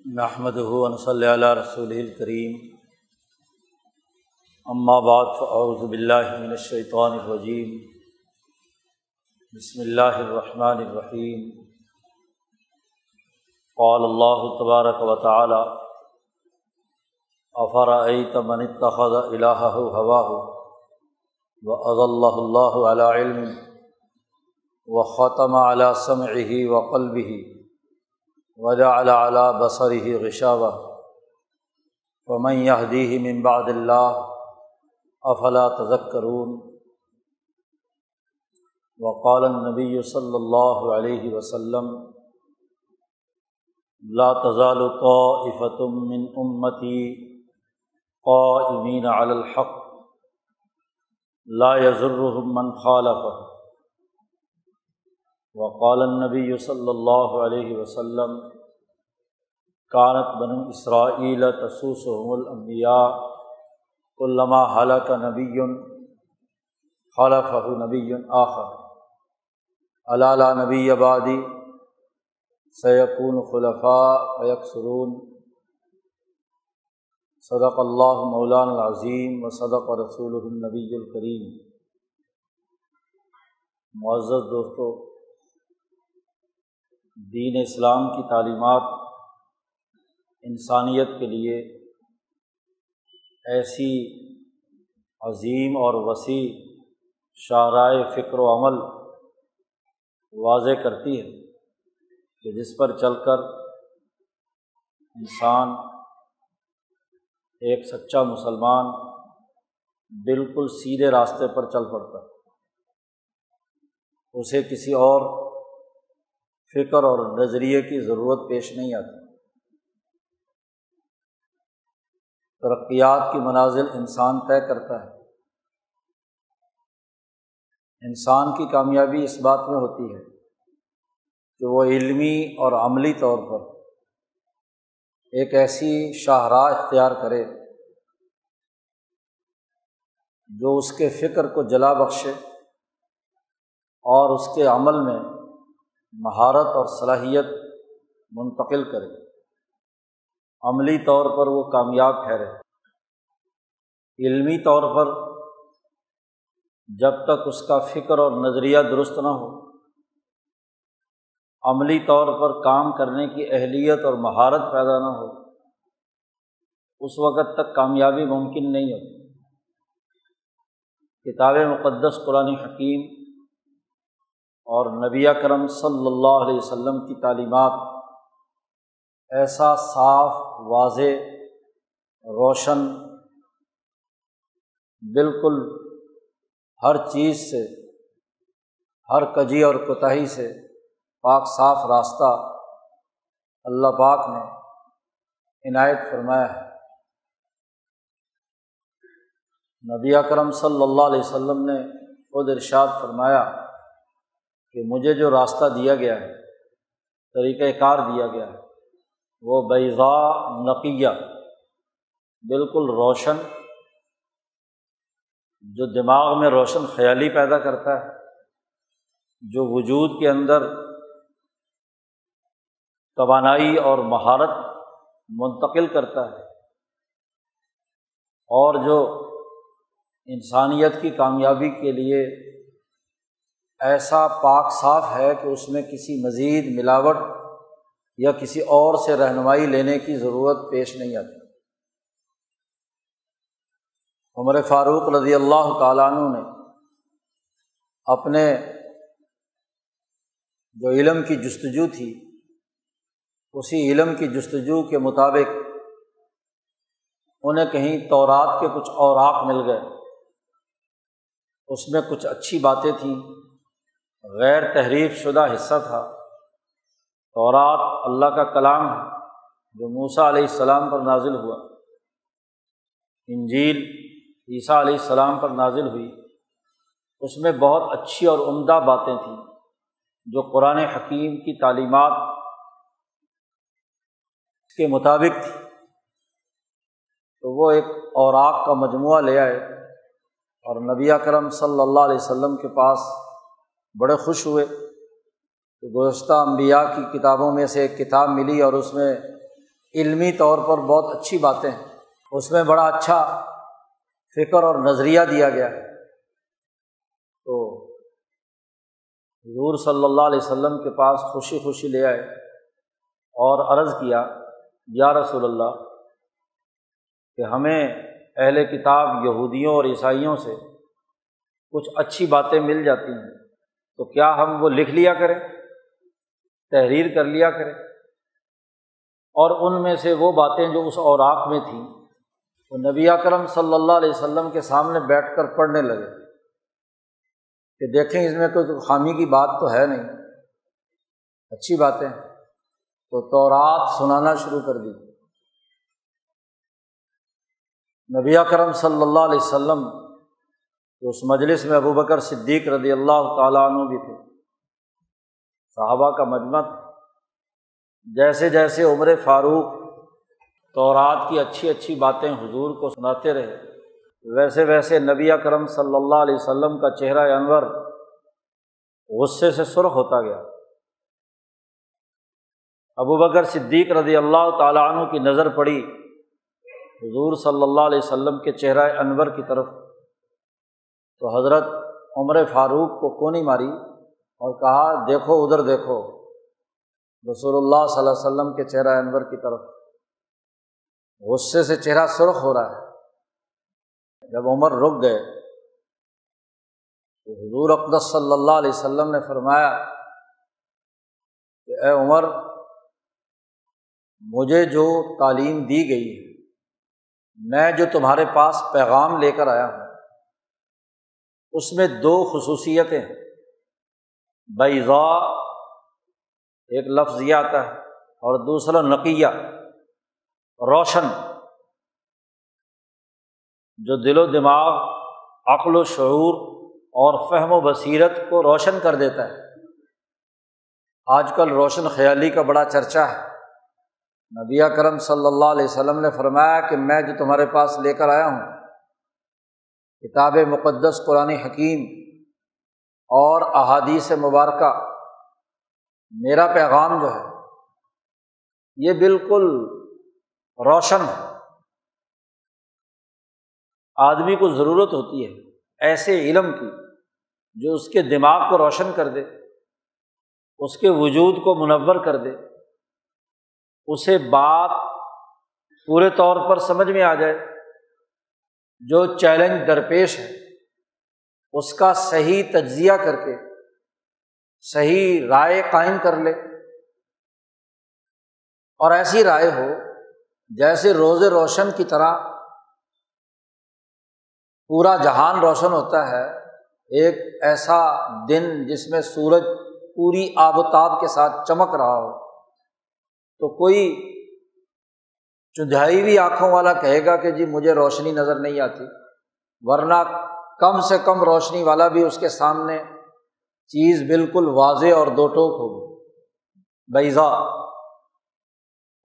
نحمدہ ونصلی علی رسولہ الکریم، اما بعد فاعوذ باللہ من الشیطان الرجیم، بسم اللہ الرحمن الرحیم۔ قال اللہ تبارک و تعالی: افرأیت من اتخذ الہہ ہواہ واضلہ اللہ علی علم وختم علی سمعہ وقلبہ وجعل علی بصرہ غشاوہ فمن یہدیہ من بعد اللہ افلا تذکرون۔ وقال النبی صلی اللہ علیہ وسلم: لا تزال طائفۃ من امتی قائمین علی الحق لا یضرهم من خالفهم۔ وقال النبی صلی اللہ علیہ وسلم: کانت بنو اسرائیل تسوسهم الانبیاء کلما ہلک نبی خلفہ نبی آخر الا لا نبی بعدی سیکون خلفاء فیکثرون۔ صدق اللہ مولانا العظیم وصدق رسولہ النبی الکریم۔ معزز دوستو، دین اسلام کی تعلیمات انسانیت کے لیے ایسی عظیم اور وسیع شاہراہ فکر و عمل واضح کرتی ہے کہ جس پر چل کر انسان، ایک سچا مسلمان، بالکل سیدھے راستے پر چل پڑتا ہے، اسے کسی اور فکر اور نظریے کی ضرورت پیش نہیں آتی۔ ترقیات کی منازل انسان طے کرتا ہے۔ انسان کی کامیابی اس بات میں ہوتی ہے کہ وہ علمی اور عملی طور پر ایک ایسی شاہراہ اختیار کرے جو اس کے فکر کو جلا بخشے اور اس کے عمل میں مہارت اور صلاحیت منتقل کرے، عملی طور پر وہ کامیاب ٹھہرے۔ علمی طور پر جب تک اس کا فکر اور نظریہ درست نہ ہو، عملی طور پر کام کرنے کی اہلیت اور مہارت پیدا نہ ہو، اس وقت تک کامیابی ممکن نہیں ہوتی۔ کتاب مقدس قرآن حکیم اور نبی اکرم صلی اللہ علیہ وسلم کی تعلیمات ایسا صاف، واضح، روشن، بالکل ہر چیز سے، ہر کجی اور کوتاہی سے پاک صاف راستہ اللہ پاک نے عنایت فرمایا ہے۔ نبی اکرم صلی اللہ علیہ وسلم نے خود ارشاد فرمایا کہ مجھے جو راستہ دیا گیا ہے، طریقہ کار دیا گیا ہے، وہ بیضاء نقیہ، بالکل روشن، جو دماغ میں روشن خیالی پیدا کرتا ہے، جو وجود کے اندر توانائی اور مہارت منتقل کرتا ہے، اور جو انسانیت کی کامیابی کے لیے ایسا پاک صاف ہے کہ اس میں کسی مزید ملاوٹ یا کسی اور سے رہنمائی لینے کی ضرورت پیش نہیں آتی۔ عمر فاروق رضی اللہ تعالیٰ عنہ نے اپنے جو علم کی جستجو تھی، اسی علم کی جستجو کے مطابق انہیں کہیں تورات کے کچھ اوراق مل گئے، اس میں کچھ اچھی باتیں تھیں، غیر تحریف شدہ حصہ تھا۔ تورات اللہ کا کلام ہے جو موسیٰ علیہ السلام پر نازل ہوا، انجیل عیسیٰ علیہ السلام پر نازل ہوئی، اس میں بہت اچھی اور عمدہ باتیں تھیں جو قرآن حکیم کی تعلیمات کے مطابق تھی۔ تو وہ ایک اوراق کا مجموعہ لے آئے اور نبی اکرم صلی اللہ علیہ وسلم کے پاس بڑے خوش ہوئے کہ گزشتہ انبیاء کی کتابوں میں سے ایک کتاب ملی اور اس میں علمی طور پر بہت اچھی باتیں ہیں، اس میں بڑا اچھا فکر اور نظریہ دیا گیا ہے۔ تو حضور صلی اللہ علیہ وسلم کے پاس خوشی خوشی لے آئے اور عرض کیا، یا رسول اللہ، کہ ہمیں اہل کتاب یہودیوں اور عیسائیوں سے کچھ اچھی باتیں مل جاتی ہیں، تو کیا ہم وہ لکھ لیا کریں، تحریر کر لیا کریں؟ اور ان میں سے وہ باتیں جو اس اوراق میں تھیں تو نبی اکرم صلی اللہ علیہ وسلم کے سامنے بیٹھ کر پڑھنے لگے کہ دیکھیں اس میں کوئی خامی کی بات تو ہے نہیں، اچھی باتیں۔ تو تورات سنانا شروع کر دی۔ نبی اکرم صلی اللہ علیہ وسلم اس مجلس میں ابو بکر صدیق رضی اللہ تعالیٰ عنہ بھی تھے، صحابہ کا مجمع تھا۔ جیسے جیسے عمر فاروق تورات کی اچھی اچھی باتیں حضور کو سناتے رہے، ویسے ویسے نبی اکرم صلی اللہ علیہ وسلم کا چہرہ انور غصے سے سرخ ہوتا گیا۔ ابو بکر صدیق رضی اللہ تعالیٰ عنہ کی نظر پڑی حضور صلی اللہ علیہ وسلم کے چہرہ انور کی طرف، تو حضرت عمر فاروق کو کونی ماری اور کہا، دیکھو ادھر دیکھو، رسول اللہ صلی اللہ علیہ وسلم کے چہرہ انور کی طرف۔ غصے سے چہرہ سرخ ہو رہا ہے۔ جب عمر رک گئے تو حضور اقدس صلی اللہ علیہ وسلم نے فرمایا کہ اے عمر، مجھے جو تعلیم دی گئی ہے، میں جو تمہارے پاس پیغام لے کر آیا ہوں، اس میں دو خصوصیتیں ہیں۔ بیضاء ایک لفظ یہ آتا ہے، اور دوسرا نقیہ، روشن، جو دل و دماغ، عقل و شعور اور فہم و بصیرت کو روشن کر دیتا ہے۔ آج کل روشن خیالی کا بڑا چرچا ہے۔ نبی اکرم صلی اللہ علیہ وسلم نے فرمایا کہ میں جو تمہارے پاس لے کر آیا ہوں، کتاب مقدس قرآن حکیم اور احادیث مبارکہ، میرا پیغام جو ہے یہ بالکل روشن ہے۔ آدمی کو ضرورت ہوتی ہے ایسے علم کی جو اس کے دماغ کو روشن کر دے، اس کے وجود کو منور کر دے، اسے بات پورے طور پر سمجھ میں آ جائے، جو چیلنج درپیش ہے اس کا صحیح تجزیہ کر کے صحیح رائے قائم کر لے، اور ایسی رائے ہو جیسے روز روشن کی طرح پورا جہان روشن ہوتا ہے، ایک ایسا دن جس میں سورج پوری آب و تاب کے ساتھ چمک رہا ہو، تو کوئی چندھائی ہوئی آنکھوں والا کہے گا کہ جی مجھے روشنی نظر نہیں آتی، ورنہ کم سے کم روشنی والا بھی اس کے سامنے چیز بالکل واضح اور دو ٹوک ہوگی، بیضاء۔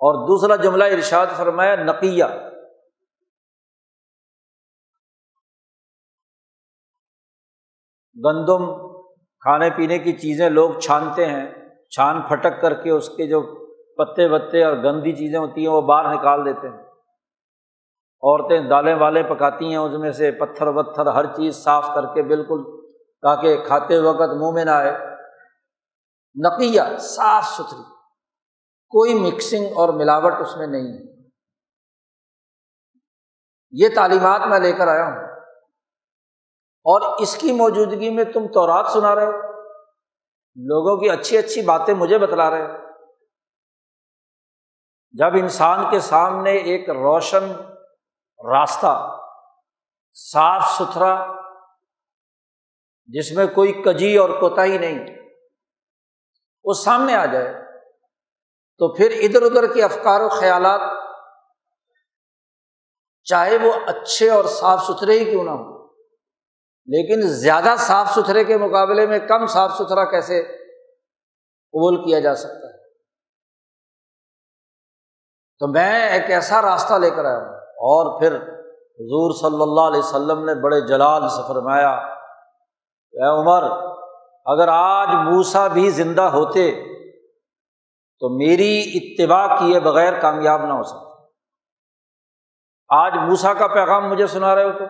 اور دوسرا جملہ ارشاد فرمایا نقیہ، گندم کھانے پینے کی چیزیں لوگ چھانتے ہیں، چھان پھٹک کر کے اس کے جو پتے وتے اور گندی چیزیں ہوتی ہیں وہ باہر نکال دیتے ہیں۔ عورتیں دالیں والیں پکاتی ہیں، اس میں سے پتھر وتھر ہر چیز صاف کر کے بالکل، تاکہ کھاتے وقت منہ میں نہ آئے۔ نقیہ، صاف ستھری، کوئی مکسنگ اور ملاوٹ اس میں نہیں ہے۔ یہ تعلیمات میں لے کر آیا ہوں، اور اس کی موجودگی میں تم تورات سنا رہے ہو، لوگوں کی اچھی اچھی باتیں مجھے بتلا رہے ہو۔ جب انسان کے سامنے ایک روشن راستہ، صاف ستھرا، جس میں کوئی کجی اور کوتاہی نہیں، وہ سامنے آ جائے، تو پھر ادھر ادھر کے افکار و خیالات، چاہے وہ اچھے اور صاف ستھرے ہی کیوں نہ ہوں، لیکن زیادہ صاف ستھرے کے مقابلے میں کم صاف ستھرا کیسے قبول کیا جا سکتا ہے؟ تو میں ایک ایسا راستہ لے کر آیا ہوں۔ اور پھر حضور صلی اللہ علیہ وسلم نے بڑے جلال سے فرمایا، اے عمر، اگر آج موسیٰ بھی زندہ ہوتے تو میری اتباع کیے بغیر کامیاب نہ ہو سکتے۔ آج موسیٰ کا پیغام مجھے سنا رہے ہو تو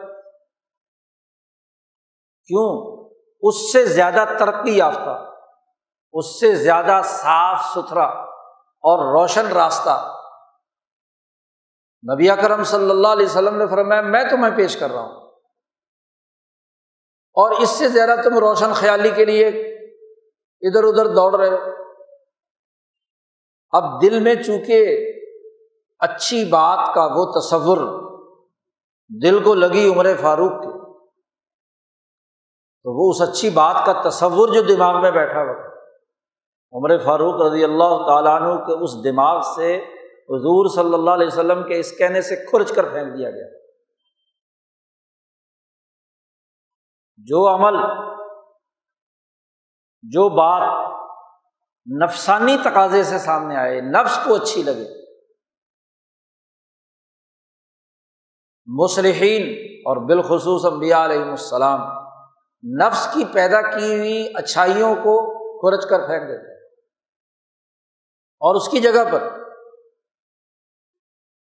کیوں؟ اس سے زیادہ ترقی یافتہ، اس سے زیادہ صاف ستھرا اور روشن راستہ نبی اکرم صلی اللہ علیہ وسلم نے فرمایا میں تمہیں پیش کر رہا ہوں، اور اس سے زیادہ تم روشن خیالی کے لیے ادھر ادھر دوڑ رہے ہو۔ اب دل میں چونکہ اچھی بات کا وہ تصور دل کو لگی عمر فاروق کے، تو وہ اس اچھی بات کا تصور جو دماغ میں بیٹھا ہوا، عمر فاروق رضی اللہ تعالیٰ عنہ کے اس دماغ سے حضور صلی اللہ علیہ وسلم کے اس کہنے سے کھرچ کر پھینک دیا گیا۔ جو عمل، جو بات نفسانی تقاضے سے سامنے آئے، نفس کو اچھی لگے، مصلحین اور بالخصوص انبیاء علیہم السلام نفس کی پیدا کی ہوئی اچھائیوں کو کھرچ کر پھینک دیتے ہیں، اور اس کی جگہ پر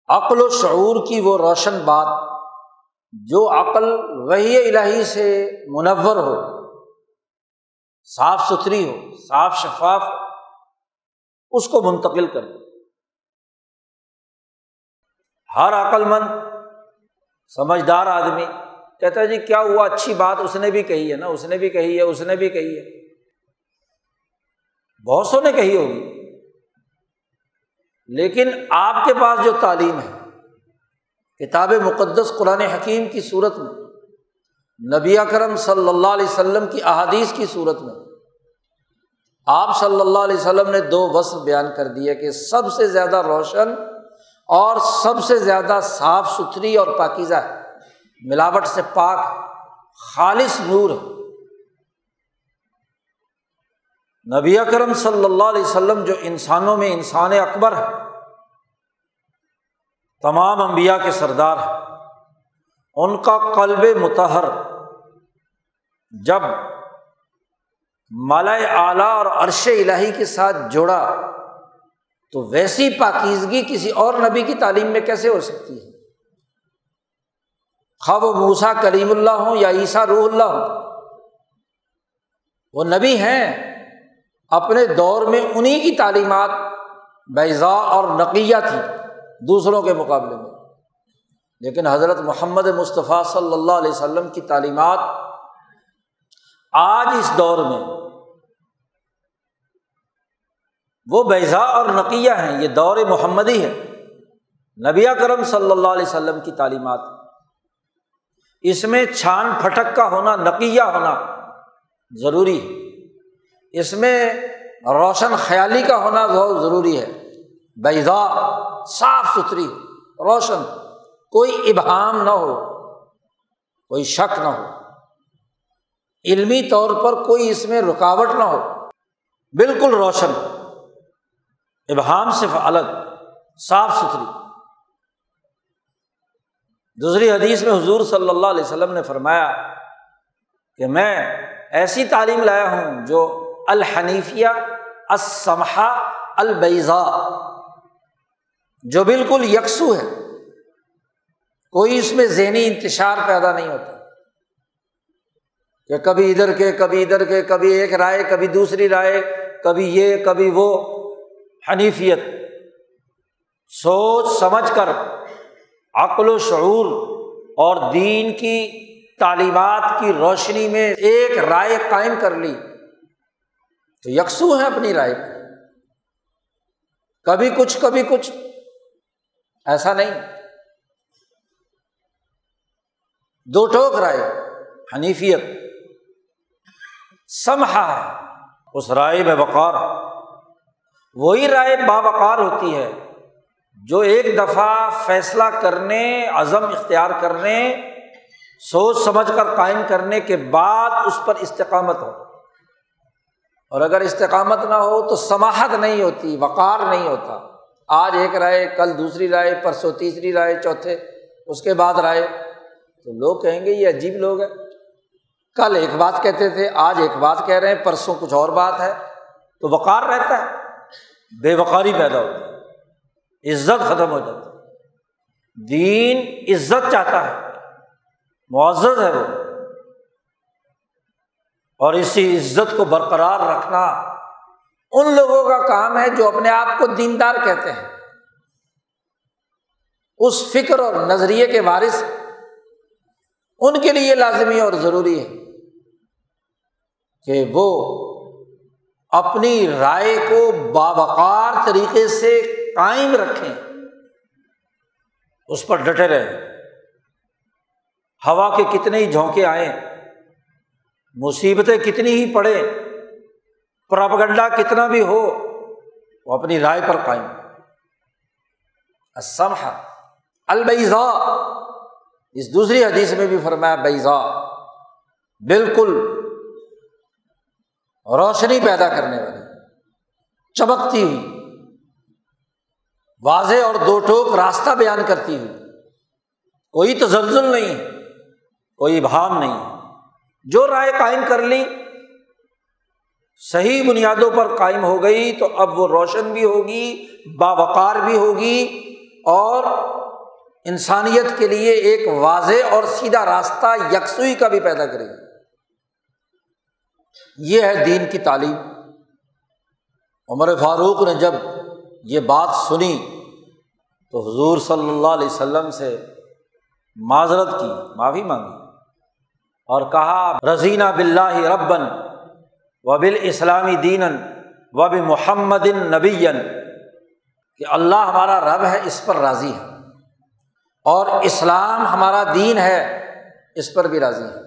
عقل و شعور کی وہ روشن بات، جو عقل وحی الہی سے منور ہو، صاف ستھری ہو، صاف شفاف ہو، اس کو منتقل کر دے۔ ہر عقل مند سمجھدار آدمی کہتا ہے جی کیا ہوا، اچھی بات اس نے بھی کہی ہے نا، اس نے بھی کہی ہے، اس نے بھی کہی ہے، بہت سو نے کہی ہوگی، لیکن آپ کے پاس جو تعلیم ہے کتاب مقدس قرآن حکیم کی صورت میں، نبی اکرم صلی اللہ علیہ وسلم کی احادیث کی صورت میں، آپ صلی اللہ علیہ وسلم نے دو وصف بیان کر دیے کہ سب سے زیادہ روشن اور سب سے زیادہ صاف ستھری اور پاکیزہ ہے، ملاوٹ سے پاک خالص نور ہے۔ نبی اکرم صلی اللہ علیہ وسلم جو انسانوں میں انسان اکبر ہے، تمام انبیاء کے سردار ہیں، ان کا قلب مطہر جب ملائے اعلیٰ اور عرش الہی کے ساتھ جوڑا تو ویسی پاکیزگی کسی اور نبی کی تعلیم میں کیسے ہو سکتی ہے؟ خواہ وہ موسیٰ کلیم اللہ ہوں یا عیسیٰ روح اللہ ہوں، وہ نبی ہیں، اپنے دور میں انہی کی تعلیمات بیضاء اور نقیہ تھی دوسروں کے مقابلے میں، لیکن حضرت محمد مصطفیٰ صلی اللہ علیہ وسلم کی تعلیمات آج اس دور میں وہ بیضاء اور نقیہ ہیں، یہ دور محمدی ہے، نبی اکرم صلی اللہ علیہ وسلم کی تعلیمات، اس میں چھان پھٹک کا ہونا، نقیہ ہونا ضروری ہے، اس میں روشن خیالی کا ہونا بہت ضروری ہے، بیضاء صاف ستھری روشن، کوئی ابہام نہ ہو، کوئی شک نہ ہو، علمی طور پر کوئی اس میں رکاوٹ نہ ہو، بالکل روشن، ابہام سے الگ، صاف ستھری۔ دوسری حدیث میں حضور صلی اللہ علیہ وسلم نے فرمایا کہ میں ایسی تعلیم لایا ہوں جو الحنیفیہ السمحہ البیضاء، جو بالکل یکسو ہے، کوئی اس میں ذہنی انتشار پیدا نہیں ہوتا کہ کبھی ادھر کے کبھی ادھر کے، کبھی ایک رائے کبھی دوسری رائے، کبھی یہ کبھی وہ۔ حنیفیت سوچ سمجھ کر عقل و شعور اور دین کی تعلیمات کی روشنی میں ایک رائے قائم کر لی تو یکسو ہیں اپنی رائے پر، کبھی کچھ ایسا نہیں، دو ٹوک رائے۔ حنیفیت سمحہ ہے، اس رائے میں وقار ہے، وہی رائے باوقار ہوتی ہے جو ایک دفعہ فیصلہ کرنے، عزم اختیار کرنے، سوچ سمجھ کر قائم کرنے کے بعد اس پر استقامت ہو، اور اگر استقامت نہ ہو تو سماحت نہیں ہوتی، وقار نہیں ہوتا۔ آج ایک رائے، کل دوسری رائے، پرسوں تیسری رائے، چوتھے اس کے بعد رائے، تو لوگ کہیں گے یہ عجیب لوگ ہیں، کل ایک بات کہتے تھے، آج ایک بات کہہ رہے ہیں، پرسوں کچھ اور بات ہے، تو وقار رہتا ہے۔ بے وقاری پیدا ہوتی ہے، عزت ختم ہو جاتی ہے۔ دین عزت چاہتا ہے، معزز ہے وہ، اور اسی عزت کو برقرار رکھنا ان لوگوں کا کام ہے جو اپنے آپ کو دیندار کہتے ہیں، اس فکر اور نظریے کے وارث، ان کے لیے لازمی اور ضروری ہے کہ وہ اپنی رائے کو باوقار طریقے سے قائم رکھیں، اس پر ڈٹے رہیں، ہوا کے کتنے ہی جھونکے آئیں، مصیبتیں کتنی ہی پڑیں، پروپیگنڈا کتنا بھی ہو، وہ اپنی رائے پر قائم۔ السمح البیضاء، اس دوسری حدیث میں بھی فرمایا بیضاء، بالکل روشنی پیدا کرنے والی، چمکتی ہوئی، واضح اور دو ٹوک راستہ بیان کرتی ہوئی، کوئی تزلزل نہیں، کوئی ابہام نہیں، جو رائے قائم کر لی صحیح بنیادوں پر قائم ہو گئی تو اب وہ روشن بھی ہوگی، باوقار بھی ہوگی، اور انسانیت کے لیے ایک واضح اور سیدھا راستہ یکسوئی کا بھی پیدا کرے گی۔ یہ ہے دین کی تعلیم۔ عمر فاروق نے جب یہ بات سنی تو حضور صلی اللہ علیہ وسلم سے معذرت کی، معافی مانگی، اور کہا رضینا باللہ ربا وبالاسلام دینا وبمحمد نبیا، کہ اللہ ہمارا رب ہے، اس پر راضی ہے، اور اسلام ہمارا دین ہے، اس پر بھی راضی ہے،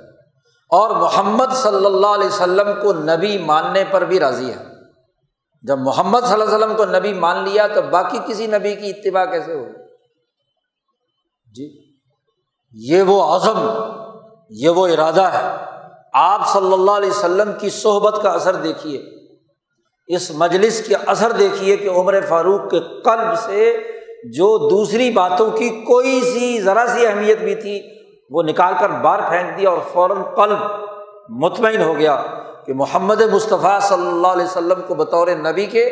اور محمد صلی اللہ علیہ وسلم کو نبی ماننے پر بھی راضی ہے۔ جب محمد صلی اللہ علیہ وسلم کو نبی مان لیا تو باقی کسی نبی کی اتباع کیسے ہوگی؟ جی، یہ وہ عزم، یہ وہ ارادہ ہے۔ آپ صلی اللہ علیہ وسلم کی صحبت کا اثر دیکھیے، اس مجلس کے اثر دیکھیے کہ عمر فاروق کے قلب سے جو دوسری باتوں کی کوئی سی ذرا سی اہمیت بھی تھی وہ نکال کر باہر پھینک دیا، اور فوراً قلب مطمئن ہو گیا کہ محمد مصطفیٰ صلی اللہ علیہ وسلم کو بطور نبی کے،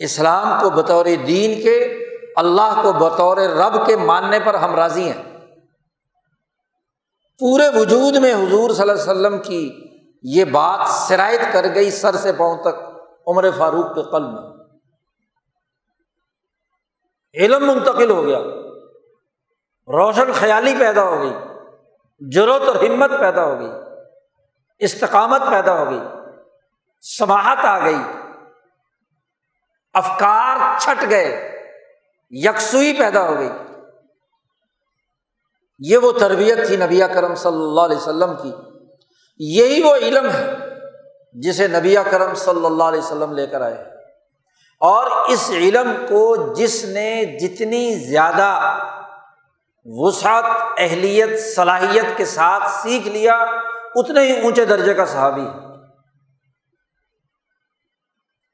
اسلام کو بطور دین کے، اللہ کو بطور رب کے ماننے پر ہم راضی ہیں۔ پورے وجود میں حضور صلی اللہ علیہ وسلم کی یہ بات سرایت کر گئی سر سے پاؤں تک عمر فاروق کے قلب میں، علم منتقل ہو گیا، روشن خیالی پیدا ہو گئی، جرأت اور ہمت پیدا ہو گئی، استقامت پیدا ہو گئی، سماحت آ گئی، افکار چھٹ گئے، یکسوئی پیدا ہو گئی۔ یہ وہ تربیت تھی نبی اکرم صلی اللہ علیہ وسلم کی، یہی وہ علم ہے جسے نبی اکرم صلی اللہ علیہ وسلم لے کر آئے، اور اس علم کو جس نے جتنی زیادہ وسعت، اہلیت، صلاحیت کے ساتھ سیکھ لیا اتنے ہی اونچے درجے کا صحابی ہے۔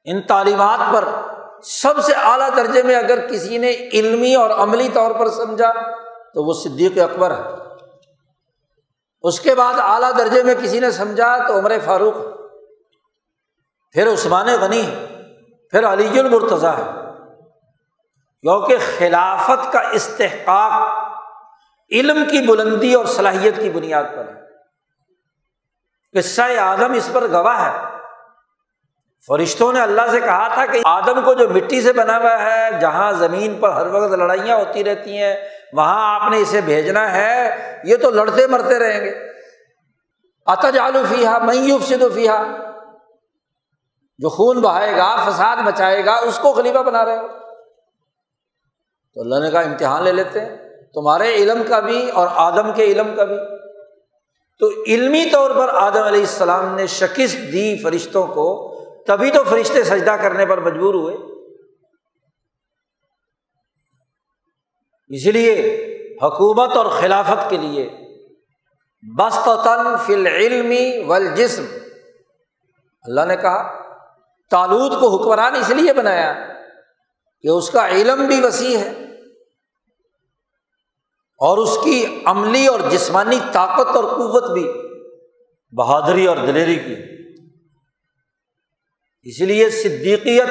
ان تعلیمات پر سب سے اعلیٰ درجے میں اگر کسی نے علمی اور عملی طور پر سمجھا تو وہ صدیق اکبر ہے، اس کے بعد اعلیٰ درجے میں کسی نے سمجھا تو عمر فاروق، پھر عثمان غنی، پھر علی المرتضیٰ ہے، کیونکہ خلافت کا استحقاق علم کی بلندی اور صلاحیت کی بنیاد پر ہے۔ قصہ آدم اس پر گواہ ہے۔ فرشتوں نے اللہ سے کہا تھا کہ آدم کو جو مٹی سے بنا ہوا ہے، جہاں زمین پر ہر وقت لڑائیاں ہوتی رہتی ہیں، وہاں آپ نے اسے بھیجنا ہے، یہ تو لڑتے مرتے رہیں گے۔ اتجعل فیہا من یفسد فیہا، جو خون بہائے گا، فساد مچائے گا، اس کو خلیفہ بنا رہے ہو۔ تو اللہ نے کہا امتحان لے لیتے ہیں، تمہارے علم کا بھی اور آدم کے علم کا بھی۔ تو علمی طور پر آدم علیہ السلام نے شکست دی فرشتوں کو، تبھی تو فرشتے سجدہ کرنے پر مجبور ہوئے۔ اس لیے حکومت اور خلافت کے لیے بسطۃ فی العلم والجسم، اللہ نے کہا طالوت کو حکمران اس لیے بنایا کہ اس کا علم بھی وسیع ہے اور اس کی عملی اور جسمانی طاقت اور قوت بھی بہادری اور دلیری کی۔ اس لیے صدیقیت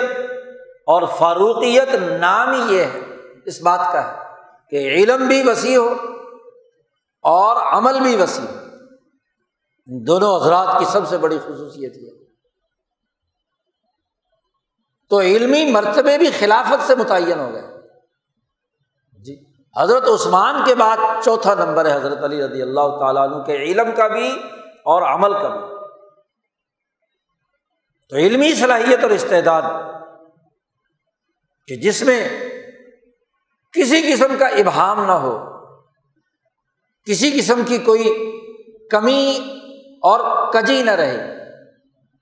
اور فاروقیت نام ہی یہ ہے اس بات کا ہے کہ علم بھی وسیع ہو اور عمل بھی وسیع ہو۔ ان دونوں حضرات کی سب سے بڑی خصوصیت یہ ہے۔ تو علمی مرتبے بھی خلافت سے متعین ہو گئے جی۔ حضرت عثمان کے بعد چوتھا نمبر ہے حضرت علی رضی اللہ تعالیٰ عنہ کے علم کا بھی اور عمل کا بھی۔ تو علمی صلاحیت اور استعداد کہ جس میں کسی قسم کا ابہام نہ ہو، کسی قسم کی کوئی کمی اور کجی نہ رہے،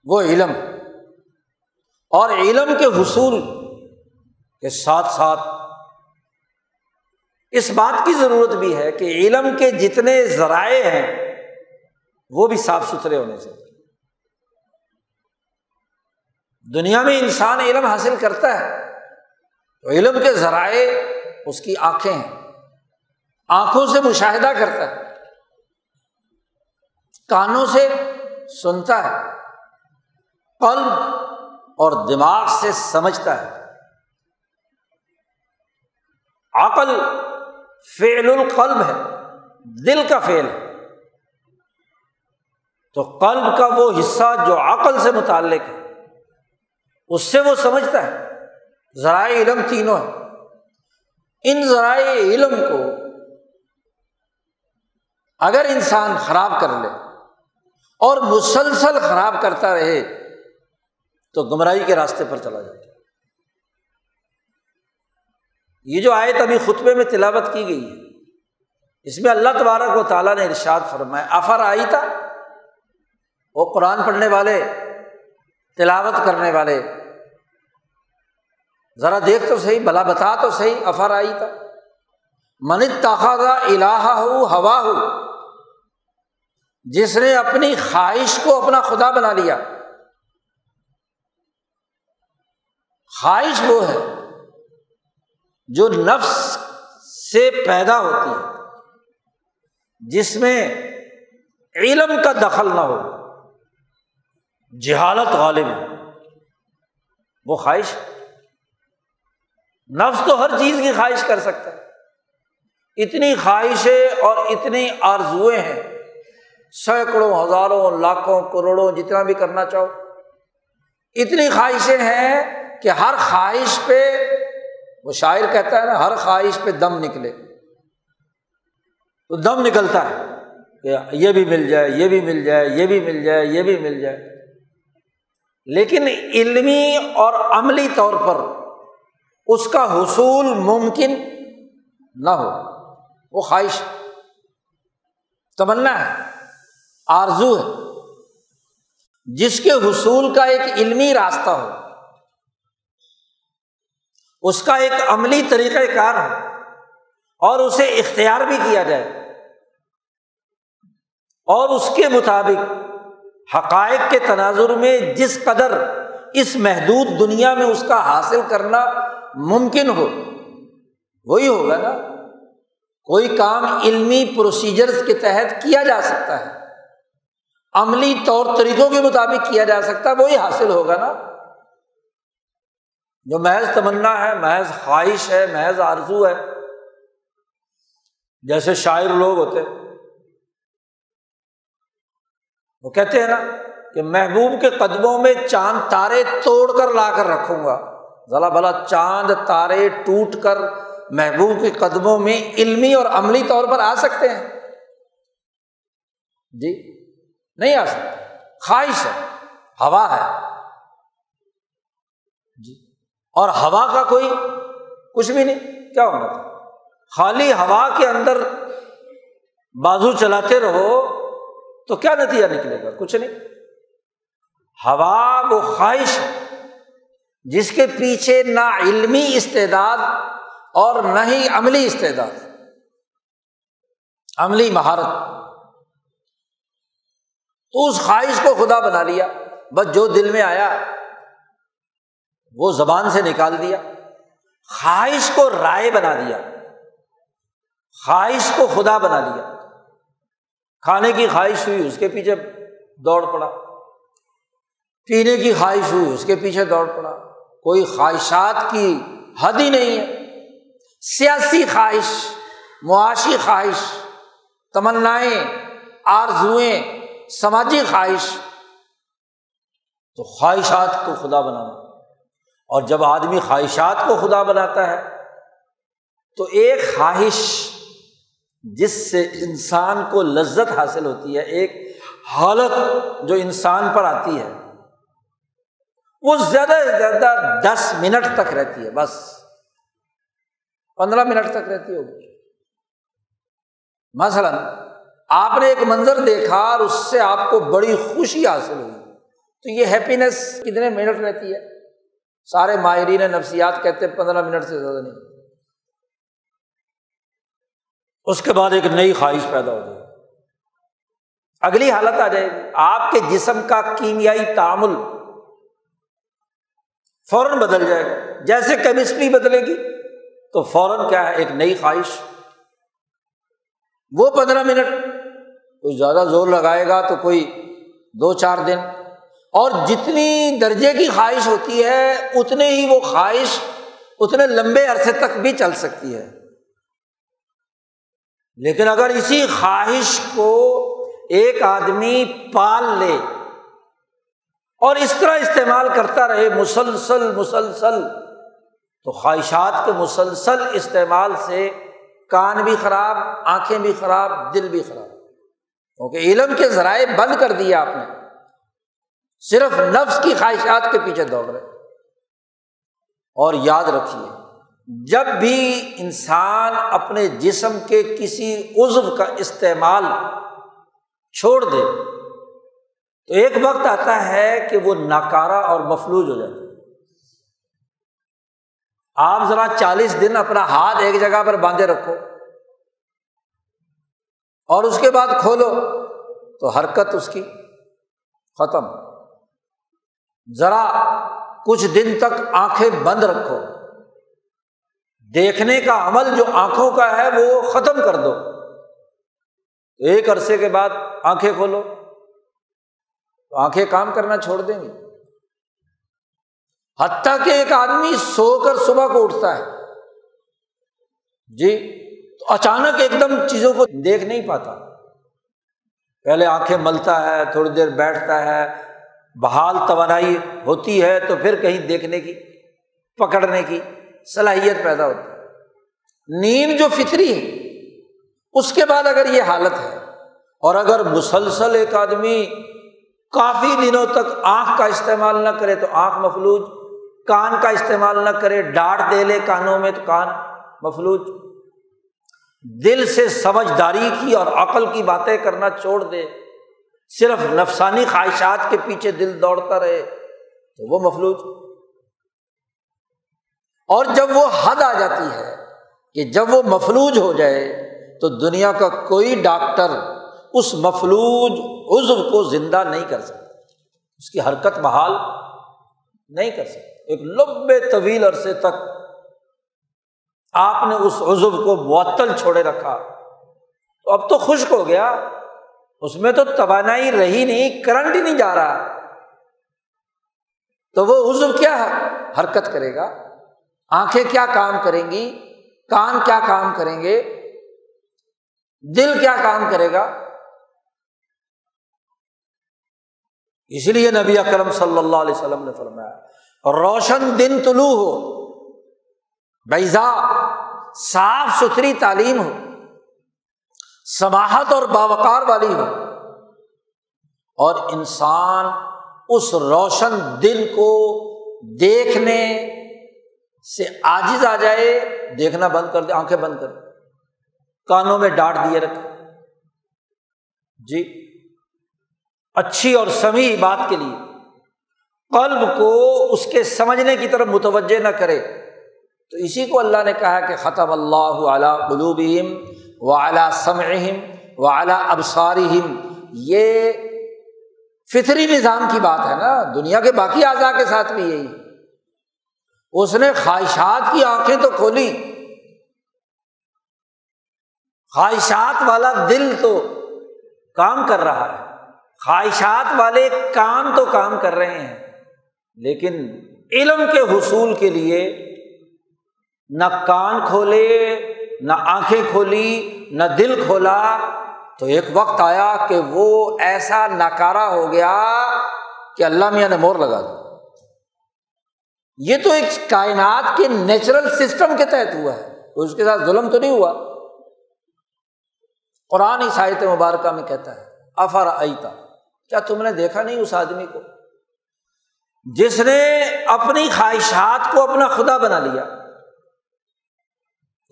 وہ علم۔ اور علم کے حصول کے ساتھ ساتھ اس بات کی ضرورت بھی ہے کہ علم کے جتنے ذرائع ہیں وہ بھی صاف ستھرے ہونے چاہیے۔ دنیا میں انسان علم حاصل کرتا ہے تو علم کے ذرائع اس کی آنکھیں ہیں، آنکھوں سے مشاہدہ کرتا ہے، کانوں سے سنتا ہے، قلب اور دماغ سے سمجھتا ہے۔ عقل فعل القلب ہے، دل کا فعل ہے، تو قلب کا وہ حصہ جو عقل سے متعلق ہے اس سے وہ سمجھتا ہے۔ ذرائع علم تینوں ہیں۔ ان ذرائع علم کو اگر انسان خراب کر لے اور مسلسل خراب کرتا رہے تو گمراہی کے راستے پر چلا جاتا ہے۔ یہ جو آیت ابھی خطبے میں تلاوت کی گئی ہے اس میں اللہ تبارک و تعالیٰ نے ارشاد فرمایا افرأیت، وہ قرآن پڑھنے والے، تلاوت کرنے والے، ذرا دیکھ تو صحیح، بھلا بتا تو صحیح، افرأیت من اتخذ الہہ ہواہ، جس نے اپنی خواہش کو اپنا خدا بنا لیا۔ خواہش وہ ہے جو نفس سے پیدا ہوتی ہے، جس میں علم کا دخل نہ ہو، جہالت غالب ہے، وہ خواہش۔ نفس تو ہر چیز کی خواہش کر سکتا ہے، اتنی خواہشیں اور اتنی آرزوئیں ہیں، سینکڑوں، ہزاروں، لاکھوں، کروڑوں، جتنا بھی کرنا چاہو، اتنی خواہشیں ہیں کہ ہر خواہش پہ، وہ شاعر کہتا ہے نا، ہر خواہش پہ دم نکلے، تو دم نکلتا ہے کہ یہ بھی مل جائے، یہ بھی مل جائے، یہ بھی مل جائے، یہ بھی مل جائے، لیکن علمی اور عملی طور پر اس کا حصول ممکن نہ ہو۔ وہ خواہش، تمنا ہے، آرزو ہے، جس کے حصول کا ایک علمی راستہ ہو، اس کا ایک عملی طریقہ کار ہے اور اسے اختیار بھی کیا جائے اور اس کے مطابق حقائق کے تناظر میں جس قدر اس محدود دنیا میں اس کا حاصل کرنا ممکن ہو وہی ہوگا نا۔ کوئی کام علمی پروسیجرز کے تحت کیا جا سکتا ہے، عملی طور طریقوں کے مطابق کیا جا سکتا ہے، وہی حاصل ہوگا نا۔ جو محض تمنا ہے، محض خواہش ہے، محض آرزو ہے، جیسے شاعر لوگ ہوتے وہ کہتے ہیں نا کہ محبوب کے قدموں میں چاند تارے توڑ کر لا کر رکھوں گا، ذرا بھلا چاند تارے ٹوٹ کر محبوب کے قدموں میں علمی اور عملی طور پر آ سکتے ہیں؟ جی نہیں آ سکتے۔ خواہش ہے، ہوا ہے جی، اور ہوا کا کوئی کچھ بھی نہیں، کیا ہونا تھا؟ خالی ہوا کے اندر بازو چلاتے رہو تو کیا نتیجہ نکلے گا؟ کچھ نہیں۔ ہوا وہ خواہش ہے جس کے پیچھے نہ علمی استعداد اور نہ ہی عملی استعداد، عملی مہارت۔ تو اس خواہش کو خدا بنا لیا، بس جو دل میں آیا وہ زبان سے نکال دیا، خواہش کو رائے بنا دیا، خواہش کو خدا بنا دیا۔ کھانے کی خواہش ہوئی اس کے پیچھے دوڑ پڑا، پینے کی خواہش ہوئی اس کے پیچھے دوڑ پڑا، کوئی خواہشات کی حد ہی نہیں ہے، سیاسی خواہش، معاشی خواہش، تمنائیں، آرزوئیں، سماجی خواہش، تو خواہشات کو خدا بنانا۔ اور جب آدمی خواہشات کو خدا بناتا ہے تو ایک خواہش جس سے انسان کو لذت حاصل ہوتی ہے، ایک حالت جو انسان پر آتی ہے، وہ زیادہ سے زیادہ 10 منٹ تک رہتی ہے، بس 15 منٹ تک رہتی ہوگی۔ مثلاً آپ نے ایک منظر دیکھا اور اس سے آپ کو بڑی خوشی حاصل ہوئی، تو یہ ہیپینس کتنے منٹ رہتی ہے؟ سارے ماہرین نفسیات کہتے ہیں 15 منٹ سے زیادہ نہیں، اس کے بعد ایک نئی خواہش پیدا ہو جائے گی، اگلی حالت آ جائے گی، آپ کے جسم کا کیمیائی تعامل فوراً بدل جائے گا، جیسے کیمسٹری بدلے گی تو فوراً کیا ہے، ایک نئی خواہش۔ وہ 15 منٹ، کوئی زیادہ زور لگائے گا تو کوئی 2-4 دن، اور جتنی درجے کی خواہش ہوتی ہے اتنے ہی وہ خواہش اتنے لمبے عرصے تک بھی چل سکتی ہے۔ لیکن اگر اسی خواہش کو ایک آدمی پال لے اور اس طرح استعمال کرتا رہے مسلسل، تو خواہشات کے مسلسل استعمال سے کان بھی خراب، آنکھیں بھی خراب، دل بھی خراب، کیونکہ علم کے ذرائع بند کر دیا آپ نے، صرف نفس کی خواہشات کے پیچھے دوڑ رہے۔ اور یاد رکھیے، جب بھی انسان اپنے جسم کے کسی عضو کا استعمال چھوڑ دے تو ایک وقت آتا ہے کہ وہ ناکارہ اور مفلوج ہو جاتا ہے۔ آپ ذرا 40 دن اپنا ہاتھ ایک جگہ پر باندھے رکھو اور اس کے بعد کھولو تو حرکت اس کی ختم۔ ذرا کچھ دن تک آنکھیں بند رکھو، دیکھنے کا عمل جو آنکھوں کا ہے وہ ختم کر دو، ایک عرصے کے بعد آنکھیں کھولو تو آنکھیں کام کرنا چھوڑ دیں گی۔ حتیٰ کہ ایک آدمی سو کر صبح کو اٹھتا ہے تو اچانک ایک دم چیزوں کو دیکھ نہیں پاتا، پہلے آنکھیں ملتا ہے، تھوڑی دیر بیٹھتا ہے، بحال توانائی ہوتی ہے تو پھر کہیں دیکھنے کی، پکڑنے کی صلاحیت پیدا ہوتی ہے۔ نیند جو فطری ہے اس کے بعد اگر یہ حالت ہے، اور اگر مسلسل ایک آدمی کافی دنوں تک آنکھ کا استعمال نہ کرے تو آنکھ مفلوج، کان کا استعمال نہ کرے، ڈانٹ دے لے کانوں میں تو کان مفلوج، دل سے سمجھداری کی اور عقل کی باتیں کرنا چھوڑ دے، صرف نفسانی خواہشات کے پیچھے دل دوڑتا رہے تو وہ مفلوج۔ اور جب وہ حد آ جاتی ہے کہ جب وہ مفلوج ہو جائے تو دنیا کا کوئی ڈاکٹر اس مفلوج عضو کو زندہ نہیں کر سکتا، اس کی حرکت بحال نہیں کر سکتا۔ ایک لمبے طویل عرصے تک آپ نے اس عضو کو معطل چھوڑے رکھا تو اب تو خشک ہو گیا، اس میں تو توانائی رہی نہیں، کرنٹ ہی نہیں جا رہا، تو وہ عضو کیا حرکت کرے گا؟ آنکھیں کیا کام کریں گی؟ کان کیا کام کریں گے؟ دل کیا کام کرے گا؟ اس لیے نبی اکرم صلی اللہ علیہ وسلم نے فرمایا، روشن دن طلوع ہو، بیضاء صاف ستھری تعلیم ہو، سماحت اور باوقار والی ہو، اور انسان اس روشن دن کو دیکھنے سے عاجز آ جائے، دیکھنا بند کر دے، آنکھیں بند کر دے، کانوں میں ڈانٹ دیے رکھے، اچھی اور سمیع بات کے لیے قلب کو اس کے سمجھنے کی طرف متوجہ نہ کرے، تو اسی کو اللہ نے کہا کہ ختم اللہ علی قلوبہم وعلی سمعہم وعلی ابصارہم۔ یہ فطری نظام کی بات ہے نا، دنیا کے باقی اعضاء کے ساتھ بھی یہی ہے۔ اس نے خواہشات کی آنکھیں تو کھولی، خواہشات والا دل تو کام کر رہا ہے، خواہشات والے کان تو کام کر رہے ہیں، لیکن علم کے حصول کے لیے نہ کان کھولے، نہ آنکھیں کھولی، نہ دل کھولا، تو ایک وقت آیا کہ وہ ایسا ناکارہ ہو گیا کہ اللہ میاں نے مہر لگا دی۔ یہ تو ایک کائنات کے نیچرل سسٹم کے تحت ہوا ہے، تو اس کے ساتھ ظلم تو نہیں ہوا۔ قرآن اس آیت مبارکہ میں کہتا ہے افرأیت، کیا تم نے دیکھا نہیں اس آدمی کو جس نے اپنی خواہشات کو اپنا خدا بنا لیا؟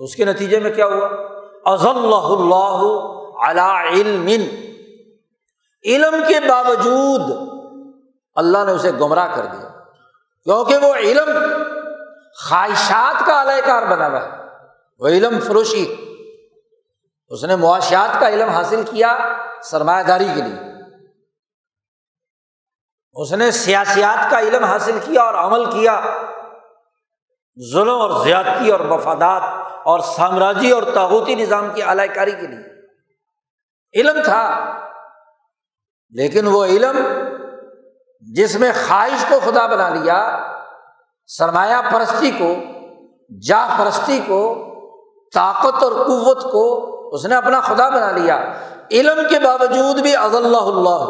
اس کے نتیجے میں کیا ہوا؟ اضلہ اللہ علی علم، علم کے باوجود اللہ نے اسے گمراہ کر دیا، کیونکہ وہ علم خواہشات کا اعلی کار بنا ہوا ہے، وہ علم فروشی، اس نے معاشیات کا علم حاصل کیا سرمایہ داری کے لیے، اس نے سیاسیات کا علم حاصل کیا اور عمل کیا ظلم اور زیادتی اور مفادات اور سامراجی اور طاغوتی نظام کی اعلی کاری کے لیے علم تھا، لیکن وہ علم جس میں خواہش کو خدا بنا لیا، سرمایہ پرستی کو، جاہ پرستی کو، طاقت اور قوت کو اس نے اپنا خدا بنا لیا، علم کے باوجود بھی اضلہ اللہ،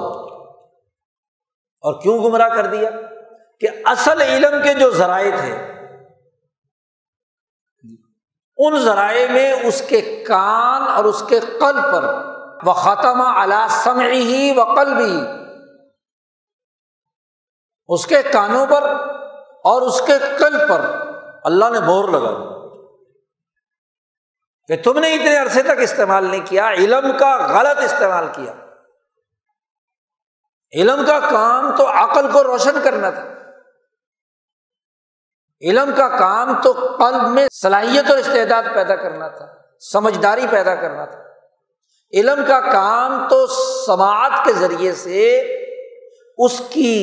اور کیوں گمراہ کر دیا؟ کہ اصل علم کے جو ذرائع تھے ان ذرائع میں اس کے کان اور اس کے قلب پر وختم علی سمعہ وقلبہ، اس کے کانوں پر اور اس کے قلب پر اللہ نے مہر لگا دی کہ تم نے اتنے عرصے تک استعمال نہیں کیا، علم کا غلط استعمال کیا۔ علم کا کام تو عقل کو روشن کرنا تھا، علم کا کام تو قلب میں صلاحیت اور استعداد پیدا کرنا تھا، سمجھداری پیدا کرنا تھا، علم کا کام تو سماعت کے ذریعے سے اس کی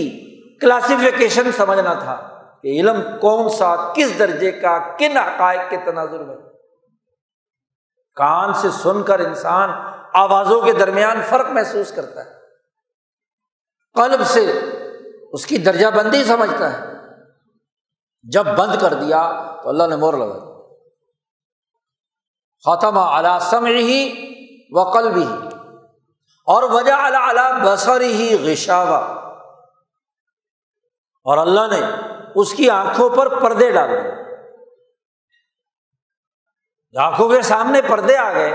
کلاسیفیکیشن سمجھنا تھا کہ علم کون سا، کس درجے کا، کن حقائق کے تناظر میں۔ کان سے سن کر انسان آوازوں کے درمیان فرق محسوس کرتا ہے، قلب سے اس کی درجہ بندی سمجھتا ہے، جب بند کر دیا تو اللہ نے مہر لگا دی، ختم علی سمعہ وقلبہ، اور وجعل علی بصرہ غشاوہ، اور اللہ نے اس کی آنکھوں پر پردے ڈال دیے، آنکھوں کے سامنے پردے آ گئے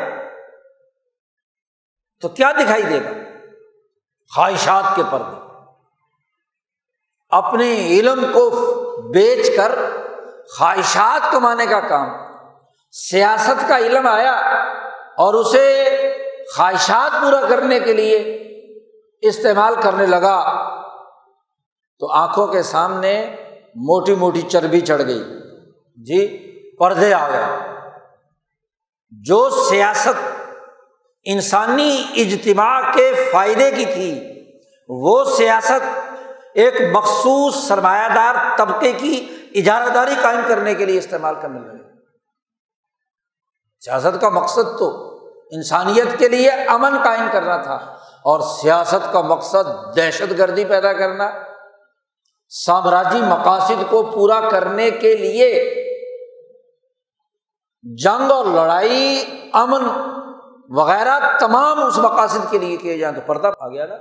تو کیا دکھائی دے گا؟ خواہشات کے پردے۔ اپنے علم کو بیچ کر خواہشات کمانے کا کام، سیاست کا علم آیا اور اسے خواہشات پورا کرنے کے لیے استعمال کرنے لگا تو آنکھوں کے سامنے موٹی موٹی چربی چڑھ گئی، جی پردے آ گئے۔ جو سیاست انسانی اجتماع کے فائدے کی تھی، وہ سیاست ایک مخصوص سرمایہ دار طبقے کی اجارہ داری قائم کرنے کے لیے استعمال کرنے لگے۔ سیاست کا مقصد تو انسانیت کے لیے امن قائم کرنا تھا، اور سیاست کا مقصد دہشت گردی پیدا کرنا، سامراجی مقاصد کو پورا کرنے کے لیے جنگ اور لڑائی، امن وغیرہ تمام اس مقاصد کے لیے کیے جائیں تو پردہ آ گیا نا،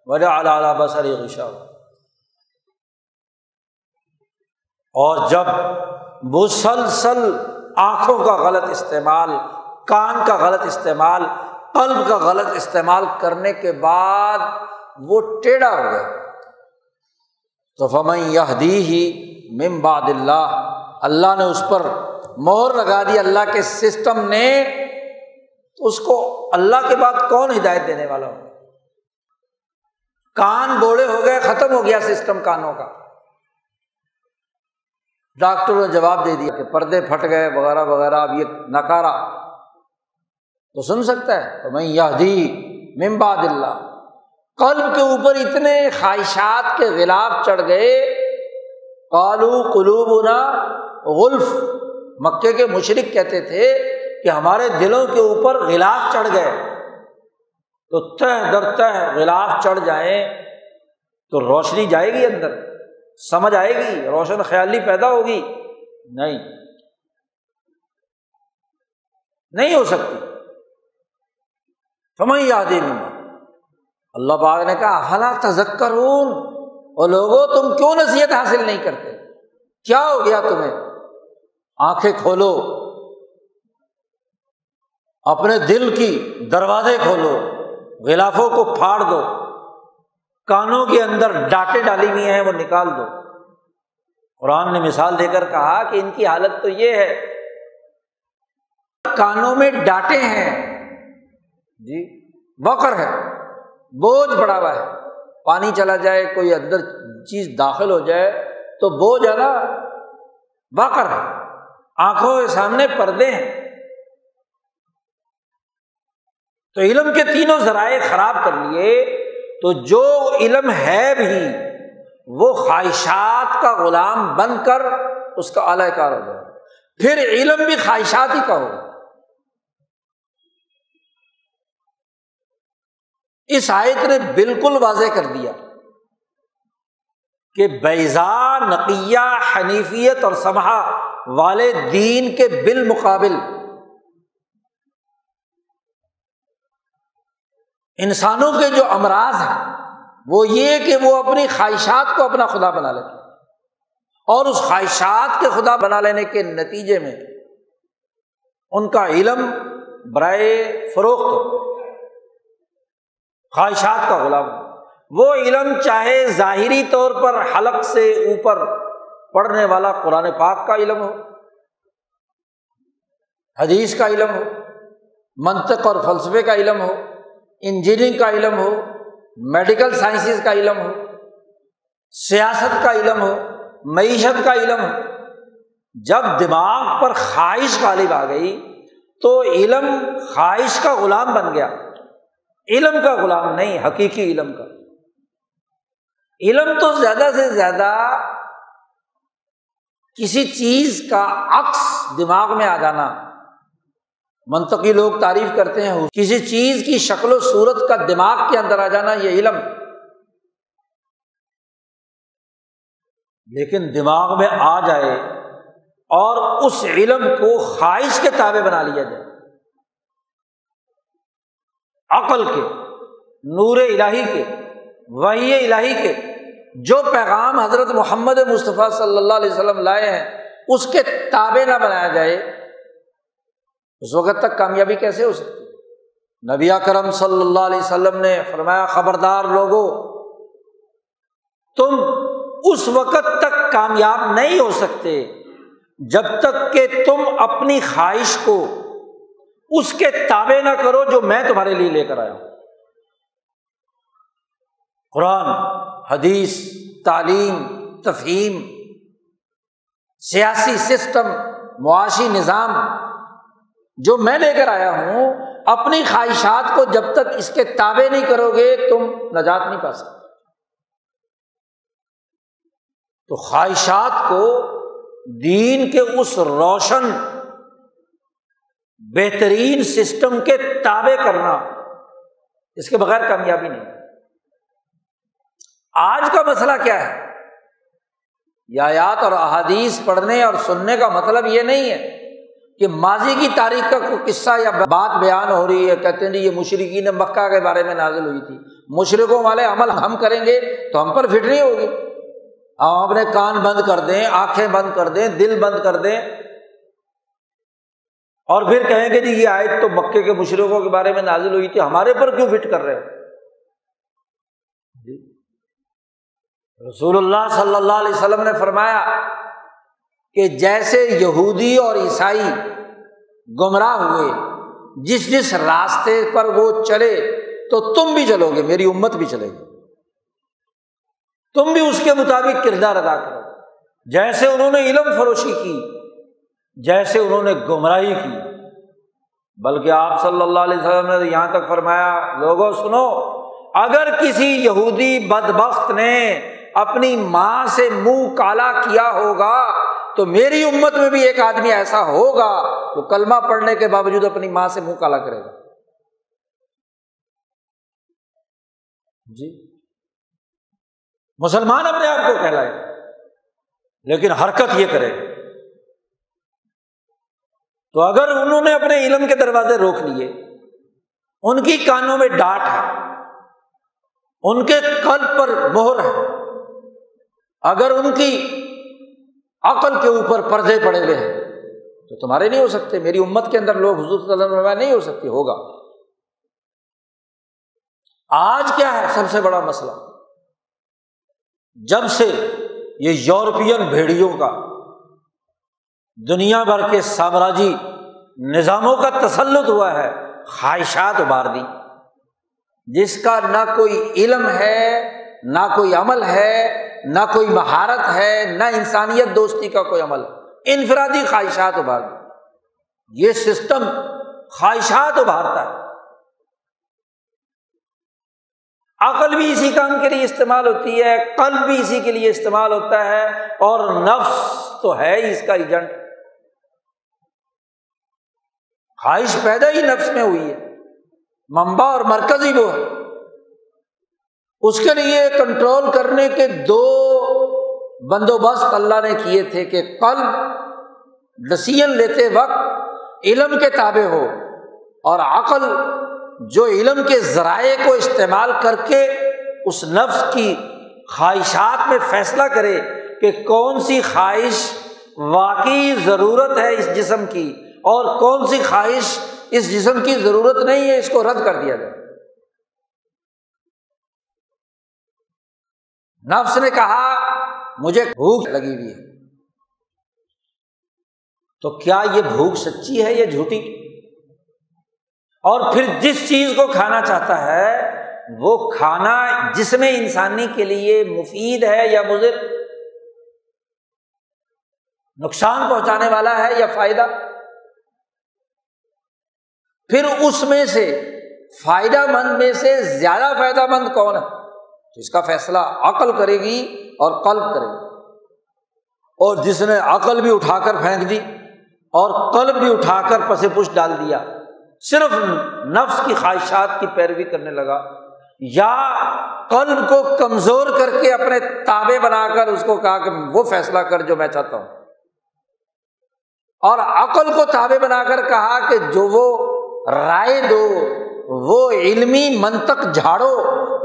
وجعل علی بصرہ غشاوہ۔ اور جب مسلسل آنکھوں کا غلط استعمال، کان کا غلط استعمال، قلب کا غلط استعمال کرنے کے بعد وہ ٹیڑھا ہو گیا تو فمن یہدیہ من بعد اللہ، اللہ نے اس پر مہر لگا دی، اللہ کے سسٹم نے، تو اس کو اللہ کے بعد کون ہدایت دینے والا ہو؟ کان بوڑھے ہو گئے، ختم ہو گیا سسٹم کانوں کا، ڈاکٹر نے جواب دے دیا کہ پردے پھٹ گئے وغیرہ وغیرہ، اب یہ نکارا تو سن سکتا ہے؟ تو میں یہدی من بعد اللہ، قلب کے اوپر اتنے خواہشات کے غلاف چڑھ گئے، قالوا قلوبنا غلف، مکے کے مشرک کہتے تھے کہ ہمارے دلوں کے اوپر غلاف چڑھ گئے، تو تہ در تہ غلاف چڑھ جائیں تو روشنی جائے گی اندر، سمجھ آئے گی، روشن خیالی پیدا ہوگی؟ نہیں ہو سکتی۔ فمن یہدی من، اللہ پاک نے کہا افلا تذکرون، اور لوگوں تم کیوں نصیحت حاصل نہیں کرتے؟ کیا ہو گیا تمہیں؟ آنکھیں کھولو، اپنے دل کی دروازے کھولو، غلافوں کو پھاڑ دو، کانوں کے اندر ڈانٹیں ڈالی ہوئی ہیں وہ نکال دو۔ قرآن نے مثال دے کر کہا کہ ان کی حالت تو یہ ہے، کانوں میں ڈانٹیں ہیں، جی وقر ہے، بوجھ پڑا ہوا ہے، پانی چلا جائے، کوئی اندر چیز داخل ہو جائے تو بوجھ ہے نا، وقر ہے، آنکھوں کے سامنے پردے ہیں۔ تو علم کے تینوں ذرائع خراب کر لیے، تو جو علم ہے بھی وہ خواہشات کا غلام بن کر اس کا اعلی کار ہو جائے، پھر علم بھی خواہشات ہی کا ہوگا۔ اس آیت نے بالکل واضح کر دیا کہ بیضاء، نقیہ، حنیفیت اور سمحہ والے دین کے بالمقابل انسانوں کے جو امراض ہیں وہ یہ کہ وہ اپنی خواہشات کو اپنا خدا بنا لیتے ہیں، اور اس خواہشات کے خدا بنا لینے کے نتیجے میں ان کا علم برائے فروخت ہوتا ہے، خواہشات کا غلام۔ وہ علم چاہے ظاہری طور پر حلق سے اوپر پڑھنے والا قرآن پاک کا علم ہو، حدیث کا علم ہو، منطق اور فلسفے کا علم ہو، انجینئرنگ کا علم ہو، میڈیکل سائنسز کا علم ہو، سیاست کا علم ہو، معیشت کا علم ہو، جب دماغ پر خواہش غالب آ گئی تو علم خواہش کا غلام بن گیا، علم کا غلام نہیں، حقیقی علم کا۔ علم تو زیادہ سے زیادہ کسی چیز کا عکس دماغ میں آ جانا، منطقی لوگ تعریف کرتے ہیں کسی چیز کی شکل و صورت کا دماغ کے اندر آ جانا، یہ علم۔ لیکن دماغ میں آ جائے اور اس علم کو خواہش کے تابع بنا لیا جائے، عقل کے، نور الہی کے، وحی الہی کے، جو پیغام حضرت محمد مصطفیٰ صلی اللہ علیہ وسلم لائے ہیں اس کے تابع نہ بنایا جائے، اس وقت تک کامیابی کیسے ہو سکتی؟ نبی اکرم صلی اللہ علیہ وسلم نے فرمایا خبردار لوگو، تم اس وقت تک کامیاب نہیں ہو سکتے جب تک کہ تم اپنی خواہش کو اس کے تابع نہ کرو جو میں تمہارے لیے لے کر آیا ہوں۔ قرآن، حدیث، تعلیم، تفہیم، سیاسی سسٹم، معاشی نظام جو میں لے کر آیا ہوں، اپنی خواہشات کو جب تک اس کے تابع نہیں کرو گے تم نجات نہیں پا سکتے۔ تو خواہشات کو دین کے اس روشن بہترین سسٹم کے تابع کرنا، اس کے بغیر کامیابی نہیں۔ آج کا مسئلہ کیا ہے؟ یہ آیات اور احادیث پڑھنے اور سننے کا مطلب یہ نہیں ہے کہ ماضی کی تاریخ کا کوئی قصہ یا بات بیان ہو رہی ہے، کہتے ہیں یہ مشرکین مکہ کے بارے میں نازل ہوئی تھی، مشرکوں والے عمل ہم کریں گے تو ہم پر فٹ نہیں ہوگی، ہم اپنے کان بند کر دیں، آنکھیں بند کر دیں، دل بند کر دیں، اور پھر کہیں گے جی یہ آیت تو مکے کے مشرکوں کے بارے میں نازل ہوئی تھی، ہمارے پر کیوں فٹ کر رہے ہو؟ رسول اللہ صلی اللہ علیہ وسلم نے فرمایا کہ جیسے یہودی اور عیسائی گمراہ ہوئے، جس جس راستے پر وہ چلے تو تم بھی چلو گے، میری امت بھی چلے گی، تم بھی اس کے مطابق کردار ادا کرو۔ جیسے انہوں نے علم فروشی کی، جیسے انہوں نے گمراہی کی، بلکہ آپ صلی اللہ علیہ وسلم نے یہاں تک فرمایا لوگوں سنو، اگر کسی یہودی بدبخت نے اپنی ماں سے منہ کالا کیا ہوگا تو میری امت میں بھی ایک آدمی ایسا ہوگا وہ کلمہ پڑھنے کے باوجود اپنی ماں سے منہ کالا کرے گا۔ جی مسلمان اپنے آپ کو کہلائے، لیکن حرکت یہ کرے گا۔ تو اگر انہوں نے اپنے علم کے دروازے روک لیے، ان کی کانوں میں ڈانٹ ہے، ان کے قلب پر مہر ہے، اگر ان کی عقل کے اوپر پردے پڑے ہوئے ہیں تو تمہارے نہیں ہو سکتے، میری امت کے اندر لوگ حضور صلی اللہ علیہ وسلم نہیں ہو سکتے، ہوگا۔ آج کیا ہے سب سے بڑا مسئلہ؟ جب سے یہ یورپین بھیڑیوں کا دنیا بھر کے سامراجی نظاموں کا تسلط ہوا ہے، خواہشات ابھار دی، جس کا نہ کوئی علم ہے، نہ کوئی عمل ہے، نہ کوئی مہارت ہے، نہ انسانیت دوستی کا کوئی عمل ہے، انفرادی خواہشات ابھار دی۔ یہ سسٹم خواہشات ابھارتا ہے، عقل بھی اسی کام کے لیے استعمال ہوتی ہے، قلب بھی اسی کے لیے استعمال ہوتا ہے، اور نفس تو ہے ہی اس کا ایجنٹ۔ خواہش پیدا ہی نفس میں ہوئی ہے، منبع اور مرکز ہی وہ ہے۔ اس کے لیے کنٹرول کرنے کے دو بندوبست اللہ نے کیے تھے کہ قلب ڈسیژن لیتے وقت علم کے تابع ہو، اور عقل جو علم کے ذرائع کو استعمال کر کے اس نفس کی خواہشات میں فیصلہ کرے کہ کون سی خواہش واقعی ضرورت ہے اس جسم کی، اور کون سی خواہش اس جسم کی ضرورت نہیں ہے، اس کو رد کر دیا جائے۔ نفس نے کہا مجھے بھوک لگی ہوئی ہے، تو کیا یہ بھوک سچی ہے یا جھوٹی؟ اور پھر جس چیز کو کھانا چاہتا ہے وہ کھانا جسم انسانی کے لیے مفید ہے یا مضر، نقصان پہنچانے والا ہے یا فائدہ؟ پھر اس میں سے فائدہ مند میں سے زیادہ فائدہ مند کون ہے، تو اس کا فیصلہ عقل کرے گی اور قلب کرے گی۔ اور جس نے عقل بھی اٹھا کر پھینک دی اور قلب بھی اٹھا کر پس پش ڈال دیا، صرف نفس کی خواہشات کی پیروی کرنے لگا، یا قلب کو کمزور کر کے اپنے تابع بنا کر اس کو کہا کہ وہ فیصلہ کر جو میں چاہتا ہوں، اور عقل کو تابع بنا کر کہا کہ جو وہ رائے دو، وہ علمی منطق جھاڑو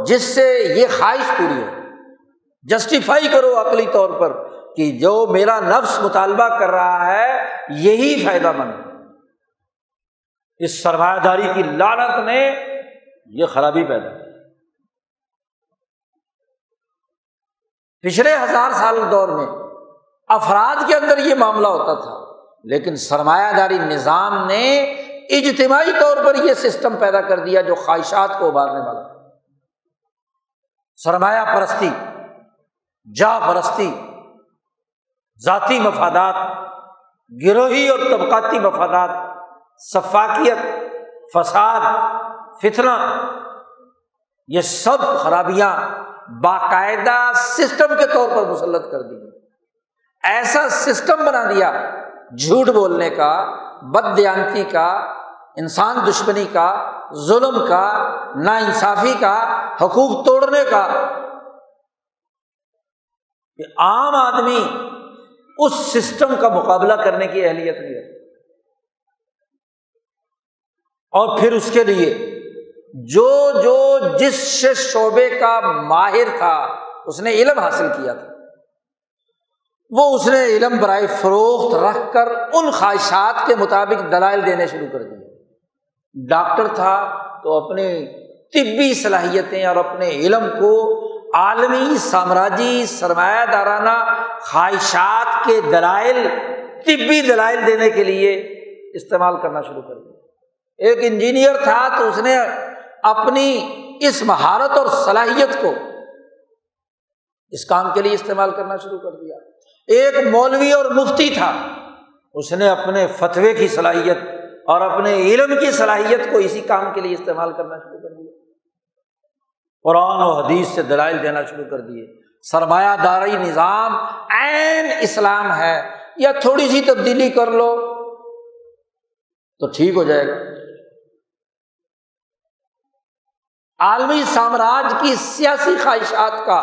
جس سے یہ خواہش پوری ہو، جسٹیفائی کرو عقلی طور پر کہ جو میرا نفس مطالبہ کر رہا ہے یہی فائدہ مند ہے۔ اس سرمایہ داری کی لعنت نے یہ خرابی پیدا کی۔ پچھلے 1000 سال دور میں افراد کے اندر یہ معاملہ ہوتا تھا، لیکن سرمایہ داری نظام نے اجتماعی طور پر یہ سسٹم پیدا کر دیا جو خواہشات کو ابھارنے والا، سرمایہ پرستی، جاہ پرستی، ذاتی مفادات، گروہی اور طبقاتی مفادات، سفاکیت، فساد، فتنہ، یہ سب خرابیاں باقاعدہ سسٹم کے طور پر مسلط کر دی۔ ایسا سسٹم بنا دیا جھوٹ بولنے کا، بددیانتی کا، انسان دشمنی کا، ظلم کا، ناانصافی کا، حقوق توڑنے کا، کہ عام آدمی اس سسٹم کا مقابلہ کرنے کی اہلیت نہیں رکھتا۔ اور پھر اس کے لیے جو جس شعبے کا ماہر تھا، اس نے علم حاصل کیا تھا، وہ اس نے علم برائے فروخت رکھ کر ان خواہشات کے مطابق دلائل دینے شروع کر دیے۔ ڈاکٹر تھا تو اپنی طبی صلاحیتیں اور اپنے علم کو عالمی سامراجی سرمایہ دارانہ خواہشات کے دلائل، طبی دلائل دینے کے لیے استعمال کرنا شروع کر دیا۔ ایک انجینئر تھا تو اس نے اپنی اس مہارت اور صلاحیت کو اس کام کے لیے استعمال کرنا شروع کر دیا۔ ایک مولوی اور مفتی تھا، اس نے اپنے فتوے کی صلاحیت اور اپنے علم کی صلاحیت کو اسی کام کے لیے استعمال کرنا شروع کر دیا، قرآن و حدیث سے دلائل دینا شروع کر دیے۔ سرمایہ داری نظام عین اسلام ہے، یا تھوڑی سی تبدیلی کر لو تو ٹھیک ہو جائے گا۔ عالمی سامراج کی سیاسی خواہشات کا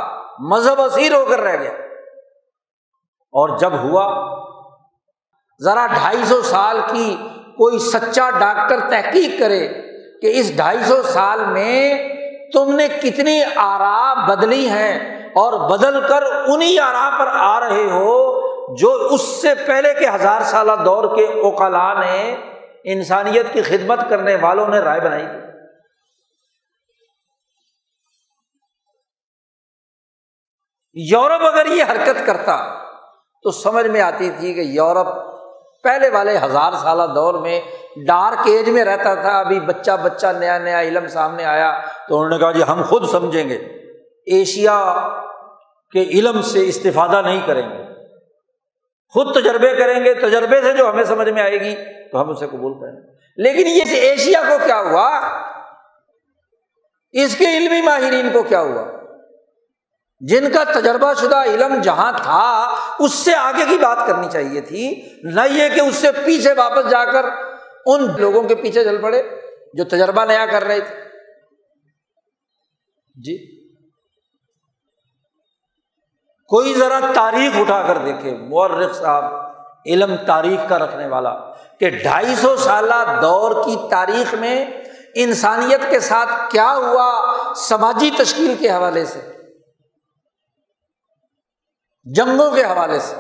مذہب اسیر ہو کر رہ گیا، اور جب ہوا، ذرا 250 سال کی کوئی سچا ڈاکٹر تحقیق کرے کہ اس 250 سال میں تم نے کتنی آراء بدلی ہیں اور بدل کر انہی آراء پر آ رہے ہو جو اس سے پہلے کے 1000 سالہ دور کے عقلاء نے، انسانیت کی خدمت کرنے والوں نے رائے بنائی تھی۔ یورپ اگر یہ حرکت کرتا تو سمجھ میں آتی تھی کہ یورپ پہلے والے 1000 سالہ دور میں ڈارک ایج میں رہتا تھا، ابھی بچہ نیا نیا علم سامنے آیا تو انہوں نے کہا جی ہم خود سمجھیں گے، ایشیا کے علم سے استفادہ نہیں کریں گے، خود تجربے کریں گے، تجربے سے جو ہمیں سمجھ میں آئے گی تو ہم اسے قبول کریں گے۔ لیکن یہ ایشیا کو کیا ہوا، اس کے علمی ماہرین کو کیا ہوا، جن کا تجربہ شدہ علم جہاں تھا اس سے آگے کی بات کرنی چاہیے تھی، نہ یہ کہ اس سے پیچھے واپس جا کر ان لوگوں کے پیچھے چل پڑے جو تجربہ نیا کر رہے تھے۔ جی کوئی ذرا تاریخ اٹھا کر دیکھے، مورخ صاحب، علم تاریخ کا رکھنے والا، کہ 250 سالہ دور کی تاریخ میں انسانیت کے ساتھ کیا ہوا، سماجی تشکیل کے حوالے سے، جنگوں کے حوالے سے،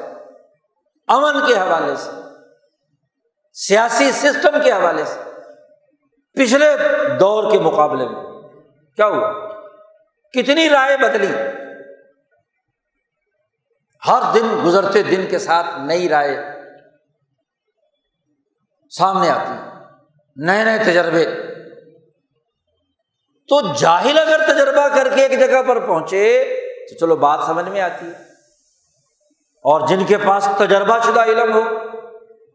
امن کے حوالے سے، سیاسی سسٹم کے حوالے سے، پچھلے دور کے مقابلے میں کیا ہوا، کتنی رائے بدلی، ہر دن گزرتے دن کے ساتھ نئی رائے سامنے آتی، نئے نئے تجربے۔ تو جاہل اگر تجربہ کر کے ایک جگہ پر پہنچے تو چلو بات سمجھ میں آتی ہے، اور جن کے پاس تجربہ شدہ علم ہو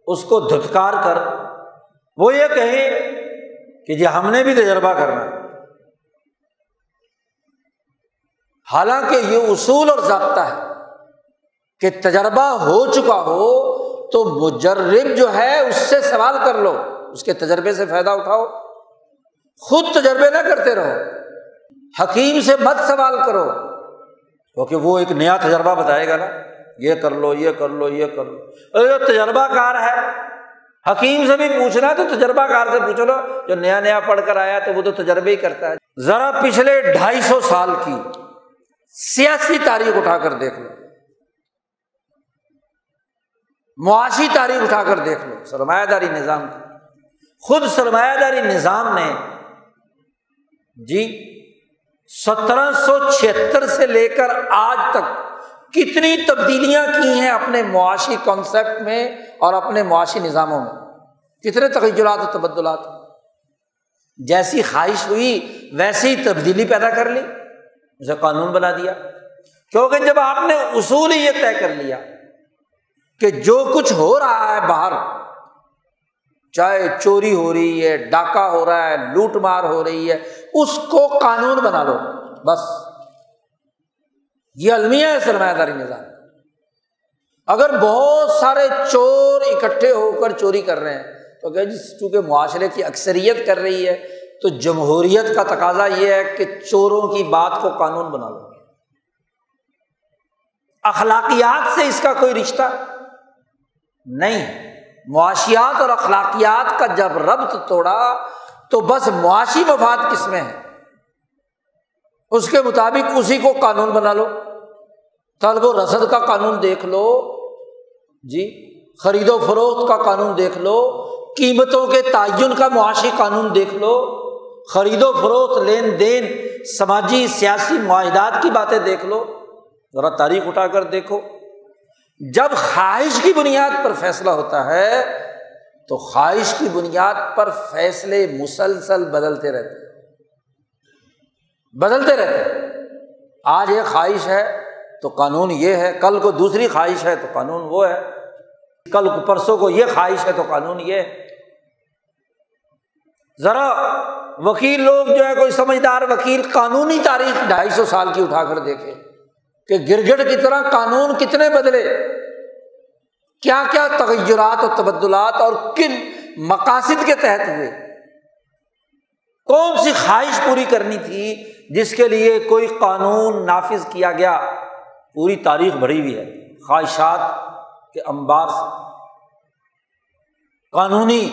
اس کو دھتکار کر وہ یہ کہیں کہ جی ہم نے بھی تجربہ کرنا ہے، حالانکہ یہ اصول اور ضابطہ ہے کہ تجربہ ہو چکا ہو تو مجرب جو ہے اس سے سوال کر لو، اس کے تجربے سے فائدہ اٹھاؤ، خود تجربے نہ کرتے رہو، حکیم سے مت سوال کرو کیونکہ وہ ایک نیا تجربہ بتائے گا نا، یہ کر لو یہ کر لو یہ کر لو۔ جو تجربہ کار ہے حکیم سے بھی پوچھنا تو تجربہ کار سے پوچھ لو، جو نیا نیا پڑھ کر آیا تو وہ تو تجربے ہی کرتا ہے۔ ذرا پچھلے 250 سال کی سیاسی تاریخ اٹھا کر دیکھ لو، معاشی تاریخ اٹھا کر دیکھ لو، سرمایہ داری نظام کی، خود سرمایہ داری نظام نے جی 1776 سے لے کر آج تک کتنی تبدیلیاں کی ہیں اپنے معاشی کانسیپٹ میں اور اپنے معاشی نظاموں میں، کتنے تغیرات و تبدلات، جیسی خواہش ہوئی ویسے ہی تبدیلی پیدا کر لی، اسے قانون بنا دیا، کیونکہ جب آپ نے اصول ہی یہ طے کر لیا کہ جو کچھ ہو رہا ہے باہر، چاہے چوری ہو رہی ہے، ڈاکہ ہو رہا ہے، لوٹ مار ہو رہی ہے، اس کو قانون بنا لو، بس یہ المیہ ہے سرمایہ داری نظام۔ اگر بہت سارے چور اکٹھے ہو کر چوری کر رہے ہیں تو کہ چونکہ معاشرے کی اکثریت کر رہی ہے تو جمہوریت کا تقاضا یہ ہے کہ چوروں کی بات کو قانون بنا لو، اخلاقیات سے اس کا کوئی رشتہ نہیں، معاشیات اور اخلاقیات کا جب ربط توڑا تو بس معاشی مفاد کس میں ہے اس کے مطابق اسی کو قانون بنا لو، طلب و رسد کا قانون دیکھ لو جی، خرید و فروخت کا قانون دیکھ لو، قیمتوں کے تعین کا معاشی قانون دیکھ لو، خرید و فروخت، لین دین، سماجی سیاسی معاہدات کی باتیں دیکھ لو، ذرا تاریخ اٹھا کر دیکھو۔ جب خواہش کی بنیاد پر فیصلہ ہوتا ہے تو خواہش کی بنیاد پر فیصلے مسلسل بدلتے رہتے ہیں، آج ایک خواہش ہے تو قانون یہ ہے، کل کو دوسری خواہش ہے تو قانون وہ ہے، کل کو پرسوں کو یہ خواہش ہے تو قانون یہ ہے۔ ذرا وکیل لوگ جو ہے، کوئی سمجھدار وکیل قانونی تاریخ 250 سال کی اٹھا کر دیکھے کہ گرگٹ کی طرح قانون کتنے بدلے، کیا کیا تغیرات و تبدلات اور کن مقاصد کے تحت ہوئے، کون سی خواہش پوری کرنی تھی جس کے لیے کوئی قانون نافذ کیا گیا۔ پوری تاریخ بھری ہوئی ہے خواہشات کے انبار سے قانونی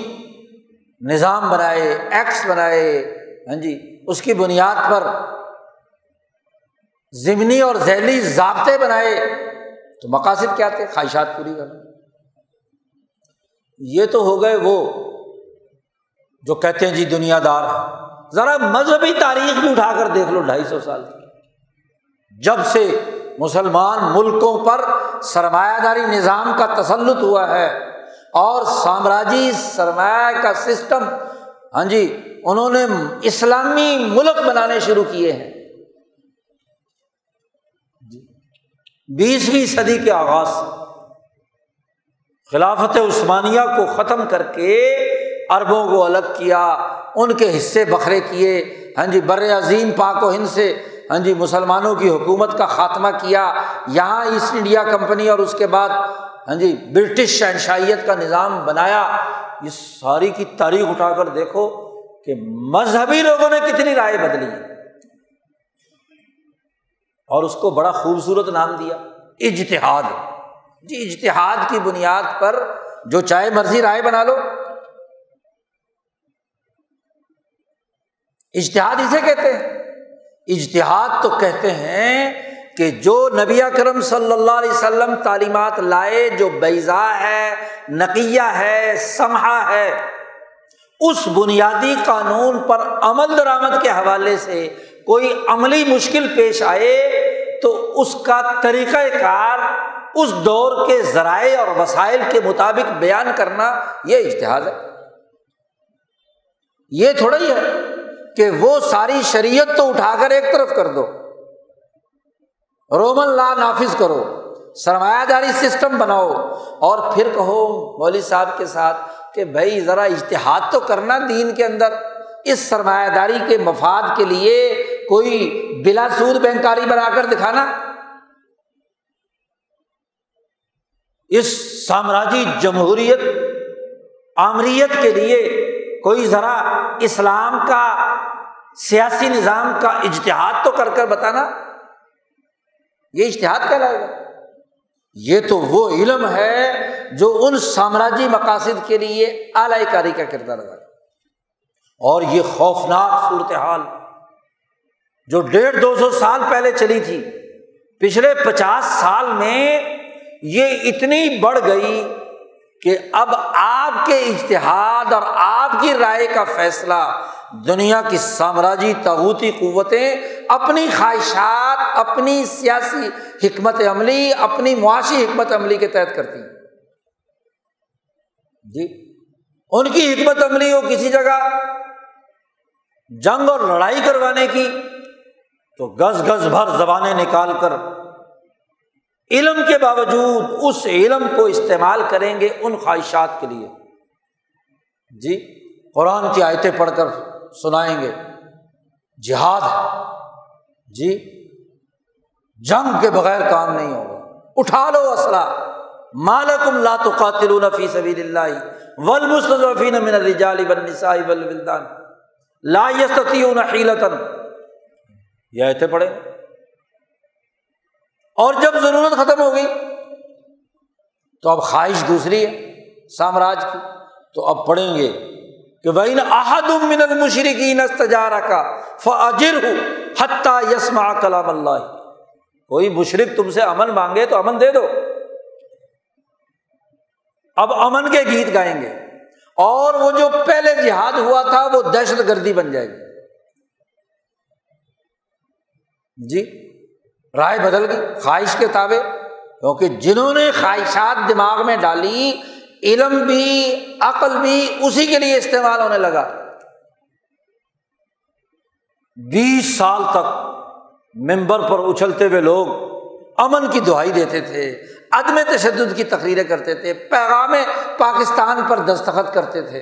نظام بنائے، ایکٹس بنائے، ہاں جی، اس کی بنیاد پر ضمنی اور ذیلی ضابطے بنائے، تو مقاصد کیا تھے؟ خواہشات پوری کرنا۔ یہ تو ہو گئے وہ جو کہتے ہیں جی دنیا دار ہے۔ ذرا مذہبی تاریخ بھی اٹھا کر دیکھ لو، 250 سال کی، جب سے مسلمان ملکوں پر سرمایہ داری نظام کا تسلط ہوا ہے اور سامراجی سرمایہ کا سسٹم، ہاں جی، انہوں نے اسلامی ملک بنانے شروع کیے ہیں۔ 20ویں صدی کے آغاز سے خلافت عثمانیہ کو ختم کر کے عربوں کو الگ کیا، ان کے حصے بکھرے کیے، ہاں جی، بر عظیم پاک و ہند سے، ہاں جی، مسلمانوں کی حکومت کا خاتمہ کیا، یہاں ایسٹ انڈیا کمپنی اور اس کے بعد ہاں جی برٹش شہنشاہیت کا نظام بنایا۔ یہ ساری کی تاریخ اٹھا کر دیکھو کہ مذہبی لوگوں نے کتنی رائے بدلی ہے، اور اس کو بڑا خوبصورت نام دیا اجتہاد۔ جی اجتہاد کی بنیاد پر جو چاہے مرضی رائے بنا لو، اجتہاد اسے کہتے ہیں۔ اجتہاد تو کہتے ہیں کہ جو نبی اکرم صلی اللہ علیہ وسلم تعلیمات لائے، جو بیضاء ہے، نقیہ ہے، سمحہ ہے، اس بنیادی قانون پر عمل درآمد کے حوالے سے کوئی عملی مشکل پیش آئے تو اس کا طریقہ کار اس دور کے ذرائع اور وسائل کے مطابق بیان کرنا، یہ اجتہاد ہے۔ یہ تھوڑا ہی ہے کہ وہ ساری شریعت تو اٹھا کر ایک طرف کر دو، رومن لا نافذ کرو، سرمایہ داری سسٹم بناؤ، اور پھر کہو مولوی صاحب کے ساتھ کہ بھائی ذرا اجتہاد تو کرنا دین کے اندر، اس سرمایہ داری کے مفاد کے لیے کوئی بلا سود بینکاری بنا کر دکھانا، اس سامراجی جمہوریت آمریت کے لیے کوئی ذرا اسلام کا سیاسی نظام کا اجتہاد تو کر کر بتانا، یہ اجتہاد کہلائے گا۔ یہ تو وہ علم ہے جو ان سامراجی مقاصد کے لیے اعلی کاری کا کردار ادا کرتا ہے۔ اور یہ خوفناک صورتحال جو 150-200 سال پہلے چلی تھی، پچھلے 50 سال میں یہ اتنی بڑھ گئی کہ اب آپ کے اجتہاد اور آپ کی رائے کا فیصلہ دنیا کی سامراجی طاغوتی قوتیں اپنی خواہشات، اپنی سیاسی حکمت عملی، اپنی معاشی حکمت عملی کے تحت کرتی ہیں۔ جی ان کی حکمت عملی ہو کسی جگہ جنگ اور لڑائی کروانے کی، تو گز گز بھر زبانیں نکال کر علم کے باوجود اس علم کو استعمال کریں گے ان خواہشات کے لیے۔ جی قرآن کی آیتیں پڑھ کر سنائیں گے جہاد ہے، جی جنگ کے بغیر کام نہیں ہوگا، اٹھا لو اسلحہ، ما لکم لا تقاتلون فی سبیل اللہ والمستضعفین من الرجال والنساء والولدان لا یستطیعون حیلۃ، یہ آیتیں پڑھیں۔ اور جب ضرورت ختم ہو گئی تو اب خواہش دوسری ہے سامراج کی، تو اب پڑھیں گے کہ وَإِنْ أَحَدٌ مِّنَ الْمُشْرِكِينَ اسْتَجَارَكَ فَأَجِرْهُ حَتَّى يَسْمَعَ كَلَامَ اللَّهِ، کوئی مشرک تم سے امن مانگے تو امن دے دو۔ اب امن کے گیت گائیں گے، اور وہ جو پہلے جہاد ہوا تھا وہ دہشت گردی بن جائے گی۔ جی رائے بدل گئی خواہش کے تابع، کیونکہ جنہوں نے خواہشات دماغ میں ڈالی، علم بھی عقل بھی اسی کے لیے استعمال ہونے لگا۔ 20 سال تک ممبر پر اچھلتے ہوئے لوگ امن کی دہائی دیتے تھے، عدم تشدد کی تقریریں کرتے تھے، پیغام پاکستان پر دستخط کرتے تھے،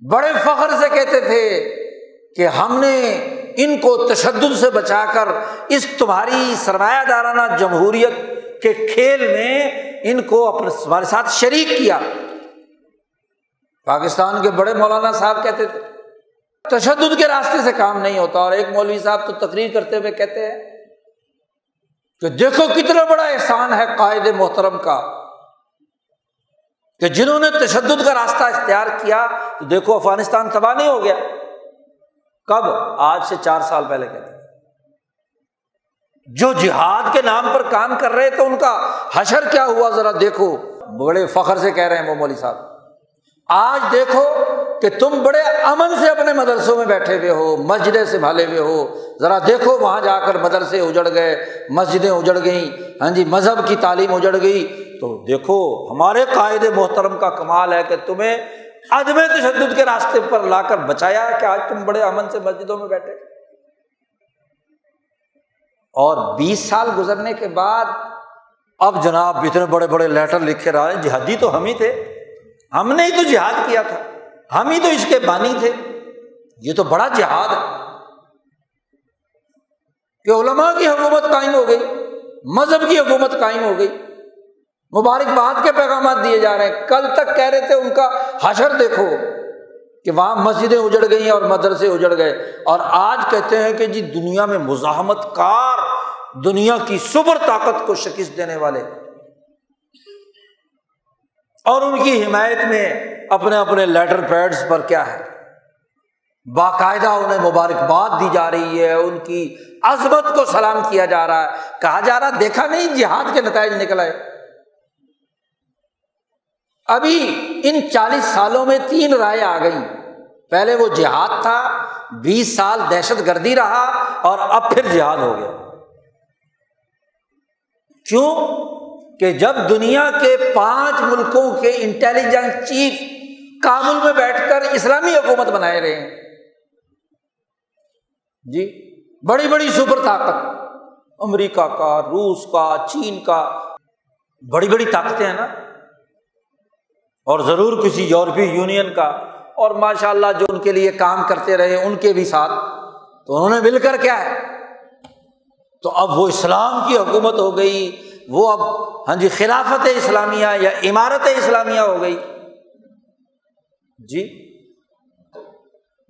بڑے فخر سے کہتے تھے کہ ہم نے ان کو تشدد سے بچا کر اس تمہاری سرمایہ دارانہ جمہوریت کے کھیل میں ان کو اپنے ہمارے ساتھ شریک کیا۔ پاکستان کے بڑے مولانا صاحب کہتے تھے تشدد کے راستے سے کام نہیں ہوتا، اور ایک مولوی صاحب تو تقریر کرتے ہوئے کہتے ہیں کہ دیکھو کتنا بڑا احسان ہے قائد محترم کا کہ جنہوں نے تشدد کا راستہ اختیار کیا تو دیکھو افغانستان تباہ نہیں ہو گیا۔ کب؟ آج سے 4 سال پہلے کہتے ہیں۔ جو جہاد کے نام پر کام کر رہے تو ان کا حشر کیا ہوا ذرا دیکھو۔ بڑے فخر سے کہہ رہے ہیں وہ مولوی صاحب، آج دیکھو کہ تم بڑے امن سے اپنے مدرسوں میں بیٹھے ہوئے ہو، مسجدیں سنبھالے ہوئے ہو، ذرا دیکھو وہاں جا کر مدرسے اجڑ گئے، مسجدیں اجڑ گئیں، ہاں جی مذہب کی تعلیم اجڑ گئی۔ تو دیکھو ہمارے قائد محترم کا کمال ہے کہ تمہیں عدم تشدد کے راستے پر لا کر بچایا کہ آج تم بڑے امن سے مسجدوں میں بیٹھے۔ اور 20 سال گزرنے کے بعد اب جناب اتنے بڑے بڑے لیٹر لکھے رہے ہیں، جہادی تو ہم ہی تھے، ہم نے ہی تو جہاد کیا تھا، ہم ہی تو اس کے بانی تھے، یہ تو بڑا جہاد ہے کہ علماء کی حکومت قائم ہو گئی، مذہب کی حکومت قائم ہو گئی، مبارکباد کے پیغامات دیے جا رہے ہیں۔ کل تک کہہ رہے تھے ان کا حشر دیکھو کہ وہاں مسجدیں اجڑ گئی اور مدرسے اجڑ گئے، اور آج کہتے ہیں کہ جی دنیا میں مزاحمت کار، دنیا کی سپر طاقت کو شکست دینے والے، اور ان کی حمایت میں اپنے اپنے لیٹر پیڈز پر کیا ہے باقاعدہ انہیں مبارکباد دی جا رہی ہے، ان کی عظمت کو سلام کیا جا رہا ہے، کہا جا رہا دیکھا نہیں جہاد کے نتائج نکل آئے۔ ابھی ان 40 سالوں میں 3 رائے آ گئیں، پہلے وہ جہاد تھا، 20 سال دہشت گردی رہا، اور اب پھر جہاد ہو گیا۔ کیوں؟ کہ جب دنیا کے 5 ملکوں کے انٹیلیجنس چیف کابل میں بیٹھ کر اسلامی حکومت بنائے رہے ہیں جی، بڑی بڑی سپر طاقت، امریکہ کا، روس کا، چین کا، بڑی بڑی طاقتیں ہیں نا، اور ضرور کسی یورپی یونین کا، اور ماشاءاللہ جو ان کے لیے کام کرتے رہے ان کے بھی ساتھ، تو انہوں نے مل کر کیا ہے، تو اب وہ اسلام کی حکومت ہو گئی، وہ اب ہاں جی خلافت اسلامیہ یا امارت اسلامیہ ہو گئی جی۔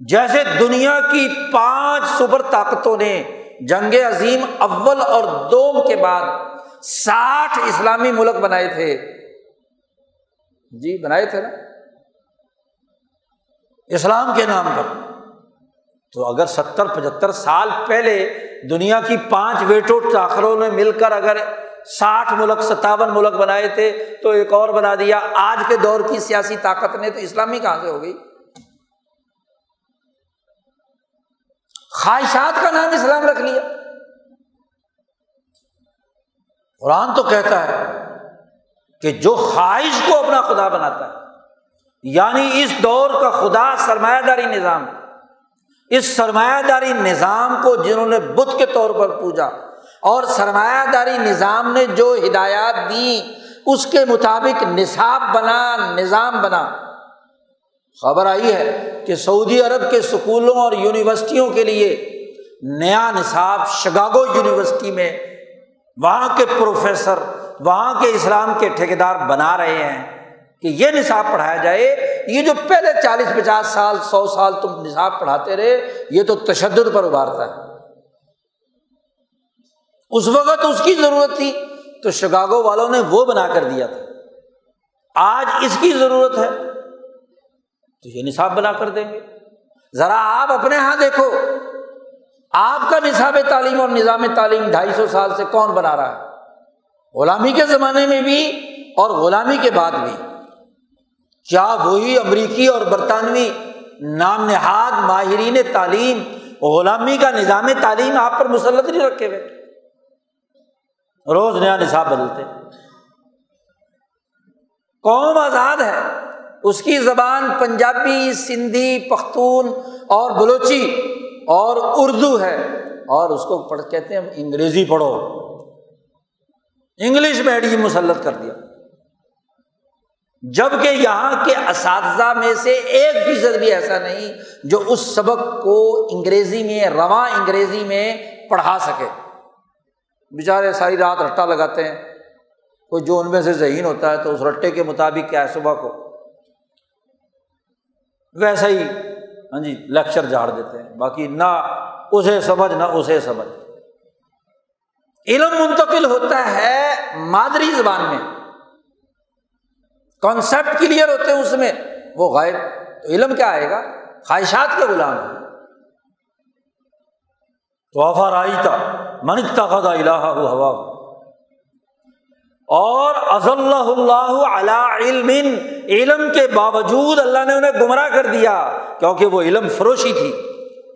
جیسے دنیا کی 5 سپر طاقتوں نے جنگ عظیم اول اور دوم کے بعد 60 اسلامی ملک بنائے تھے جی، بنائے تھے نا اسلام کے نام پر، تو اگر 70-75 سال پہلے دنیا کی 5 ویٹو طاقتوں نے مل کر اگر 60 ملک 57 ملک بنائے تھے تو ایک اور بنا دیا، آج کے دور کی سیاسی طاقت نے تو اسلامی کہاں سے ہو گئی؟ خواہشات کا نام اسلام رکھ لیا۔ قرآن تو کہتا ہے کہ جو خواہش کو اپنا خدا بناتا ہے، یعنی اس دور کا خدا سرمایہ داری نظام، اس سرمایہ داری نظام کو جنہوں نے بت کے طور پر پوجا، اور سرمایہ داری نظام نے جو ہدایات دی اس کے مطابق نصاب بنا، نظام بنا۔ خبر آئی ہے کہ سعودی عرب کے سکولوں اور یونیورسٹیوں کے لیے نیا نصاب شکاگو یونیورسٹی میں وہاں کے پروفیسر، وہاں کے اسلام کے ٹھیکیدار بنا رہے ہیں کہ یہ نصاب پڑھایا جائے۔ یہ جو پہلے 40-50 سال 100 سال تم نصاب پڑھاتے رہے، یہ تو تشدد پر ابھارتا ہے۔ اس وقت اس کی ضرورت تھی تو شکاگو والوں نے وہ بنا کر دیا تھا، آج اس کی ضرورت ہے تو یہ نصاب بنا کر دیں گے۔ ذرا آپ اپنے ہاں دیکھو، آپ کا نصاب تعلیم اور نظام تعلیم 250 سال سے کون بنا رہا ہے؟ غلامی کے زمانے میں بھی اور غلامی کے بعد بھی کیا وہی امریکی اور برطانوی نام نہاد ماہرین تعلیم غلامی کا نظام تعلیم آپ پر مسلط نہیں رکھے ہوئے؟ روز نیا نصاب بدلتے۔ قوم آزاد ہے، اس کی زبان پنجابی، سندھی، پختون اور بلوچی اور اردو ہے، اور اس کو کہتے ہیں انگریزی پڑھو، انگلش میڈیم مسلط کر دیا، جبکہ یہاں کے اساتذہ میں سے 1% بھی ایسا نہیں جو اس سبق کو انگریزی میں، رواں انگریزی میں پڑھا سکے۔ بیچارے ساری رات رٹا لگاتے ہیں، کوئی جو ان میں سے ذہین ہوتا ہے تو اس رٹے کے مطابق کیا ہے صبح کو ویسا ہی ہاں جی لیکچر جھاڑ دیتے ہیں، باقی نہ اسے سمجھ نہ اسے سمجھ۔ علم منتقل ہوتا ہے مادری زبان میں، کانسیپٹ کلیئر ہوتے ہیں اس میں، وہ غائب، تو علم کیا آئے گا؟ خواہشات کے غلام ہے۔ تو افرأیت من اتخذ الہہ ہواہ، اور اضلہ اللہ علی علم، علم کے باوجود اللہ نے انہیں گمراہ کر دیا، کیونکہ وہ علم فروشی تھی،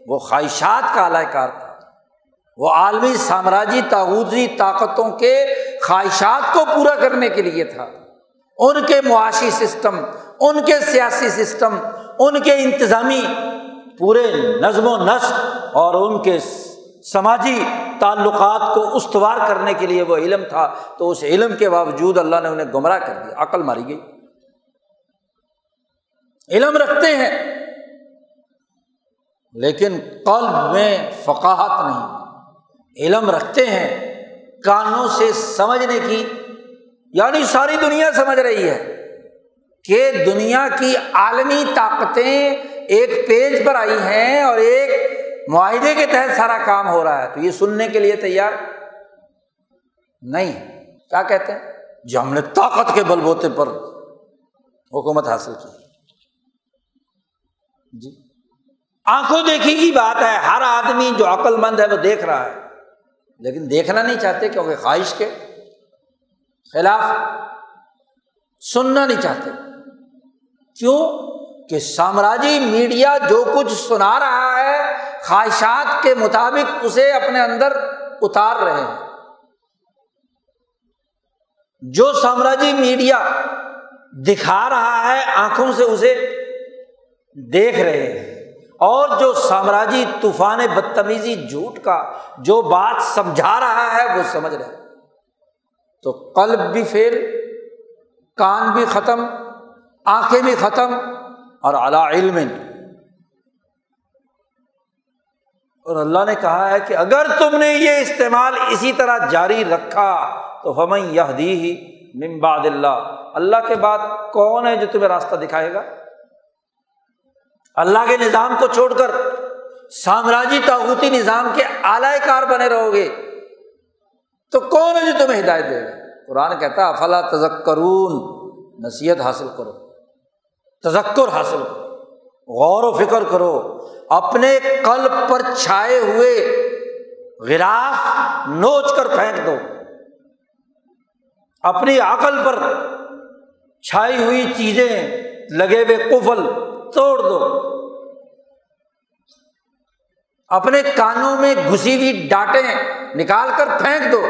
وہ خواہشات کا اعلی کار تھا، وہ عالمی سامراجی طاغوتی طاقتوں کے خواہشات کو پورا کرنے کے لیے تھا، ان کے معاشی سسٹم، ان کے سیاسی سسٹم، ان کے انتظامی پورے نظم و نسق اور ان کے سماجی تعلقات کو استوار کرنے کے لیے وہ علم تھا، تو اس علم کے باوجود اللہ نے انہیں گمراہ کر دیا، عقل ماری گئی۔ علم رکھتے ہیں لیکن قلب میں فقاہت نہیں، علم رکھتے ہیں کانوں سے سمجھنے کی، یعنی ساری دنیا سمجھ رہی ہے کہ دنیا کی عالمی طاقتیں ایک پیج پر آئی ہیں اور ایک معاہدے کے تحت سارا کام ہو رہا ہے، تو یہ سننے کے لیے تیار نہیں۔ کیا کہتے ہیں؟ جو ہم نے طاقت کے بل بوتے پر حکومت حاصل کی۔ جی آنکھوں دیکھی کی بات ہے، ہر آدمی جو عقل مند ہے وہ دیکھ رہا ہے، لیکن دیکھنا نہیں چاہتے کیونکہ خواہش کے خلاف، سننا نہیں چاہتے۔ کیوں؟ کہ سامراجی میڈیا جو کچھ سنا رہا ہے خواہشات کے مطابق اسے اپنے اندر اتار رہے ہیں۔ جو سامراجی میڈیا دکھا رہا ہے آنکھوں سے اسے دیکھ رہے ہیں، اور جو سامراجی طوفان بدتمیزی جھوٹ کا جو بات سمجھا رہا ہے وہ سمجھ رہے ہیں۔ تو قلب بھی فیل، کان بھی ختم، آنکھیں بھی ختم، اور علی علم۔ اور اللہ نے کہا ہے کہ اگر تم نے یہ استعمال اسی طرح جاری رکھا تو فمن یہدیہ من بعد اللہ، اللہ کے بعد کون ہے جو تمہیں راستہ دکھائے گا؟ اللہ کے نظام کو چھوڑ کر سامراجی طاغوتی نظام کے اعلی کار بنے رہو گے تو کون ہے جو تمہیں ہدایت دے گا؟ قرآن کہتا ہے افلا تذکرون، نصیحت حاصل کرو، تذکر حاصل کرو، غور و فکر کرو، اپنے قلب پر چھائے ہوئے غلاف نوچ کر پھینک دو، اپنی عقل پر چھائی ہوئی چیزیں لگے ہوئے قفل توڑ دو، اپنے کانوں میں گھسی ہوئی ڈانٹیں نکال کر پھینک دو،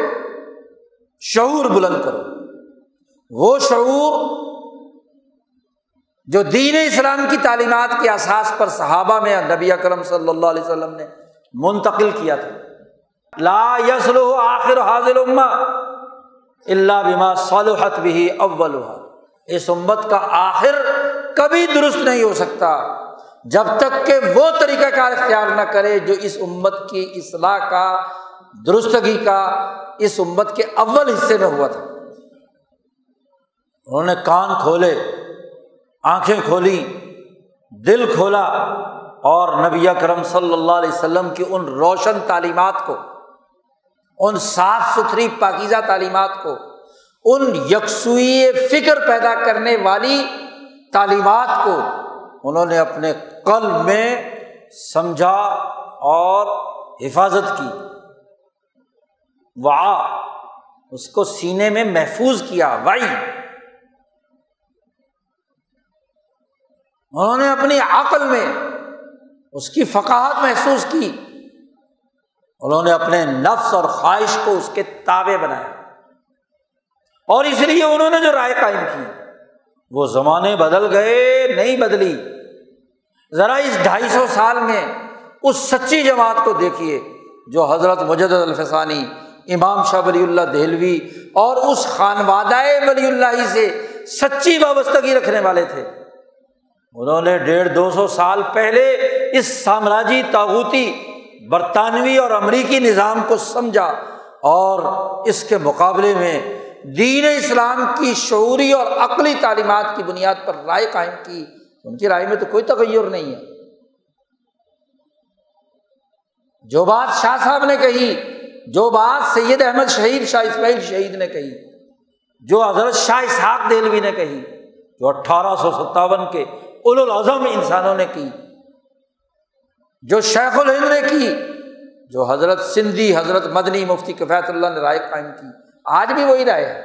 شعور بلند کرو۔ وہ شعور جو دین اسلام کی تعلیمات کے اساس پر صحابہ میں نبی اکرم صلی اللہ علیہ وسلم نے منتقل کیا تھا، لا یصلح آخر هذه الامہ الا بما صلحت به اولها، اس امت کا آخر کبھی درست نہیں ہو سکتا جب تک کہ وہ طریقہ کار اختیار نہ کرے جو اس امت کی اصلاح کا، درستگی کا اس امت کے اول حصے میں ہوا تھا۔ انہوں نے کان کھولے، آنکھیں کھولی، دل کھولا، اور نبی اکرم صلی اللہ علیہ وسلم کی ان روشن تعلیمات کو، ان صاف ستھری پاکیزہ تعلیمات کو، ان یکسوئی فکر پیدا کرنے والی تعلیمات کو انہوں نے اپنے قلب میں سمجھا اور حفاظت کی، وعا، اس کو سینے میں محفوظ کیا، وعی۔ انہوں نے اپنی عقل میں اس کی فقاہت محسوس کی، انہوں نے اپنے نفس اور خواہش کو اس کے تابع بنایا، اور اس لیے انہوں نے جو رائے قائم کی، وہ زمانے بدل گئے نہیں بدلی۔ ذرا اس 250 سال میں اس سچی جماعت کو دیکھیے جو حضرت مجدد الفسانی، امام شاہ ولی اللہ دہلوی اور اس خانوادہ ولی اللہ سے سچی وابستگی رکھنے والے تھے۔ انہوں نے 150-200 سال پہلے اس سامراجی طاغوتی برطانوی اور امریکی نظام کو سمجھا، اور اس کے مقابلے میں دین اسلام کی شعوری اور عقلی تعلیمات کی بنیاد پر رائے قائم کی۔ ان کی رائے میں تو کوئی تغیر نہیں ہے، جو بات شاہ صاحب نے کہی جو بات سید احمد شہید شاہ اسماعیل شہید نے کہی، جو حضرت شاہ اسحاق دہلوی نے کہی، جو 1857 کے اولو العزم انسانوں نے کی، جو شیخ الہند نے کی، جو حضرت سندھی، حضرت مدنی، مفتی کفایت اللہ نے رائے قائم کی، آج بھی وہی رائے ہے،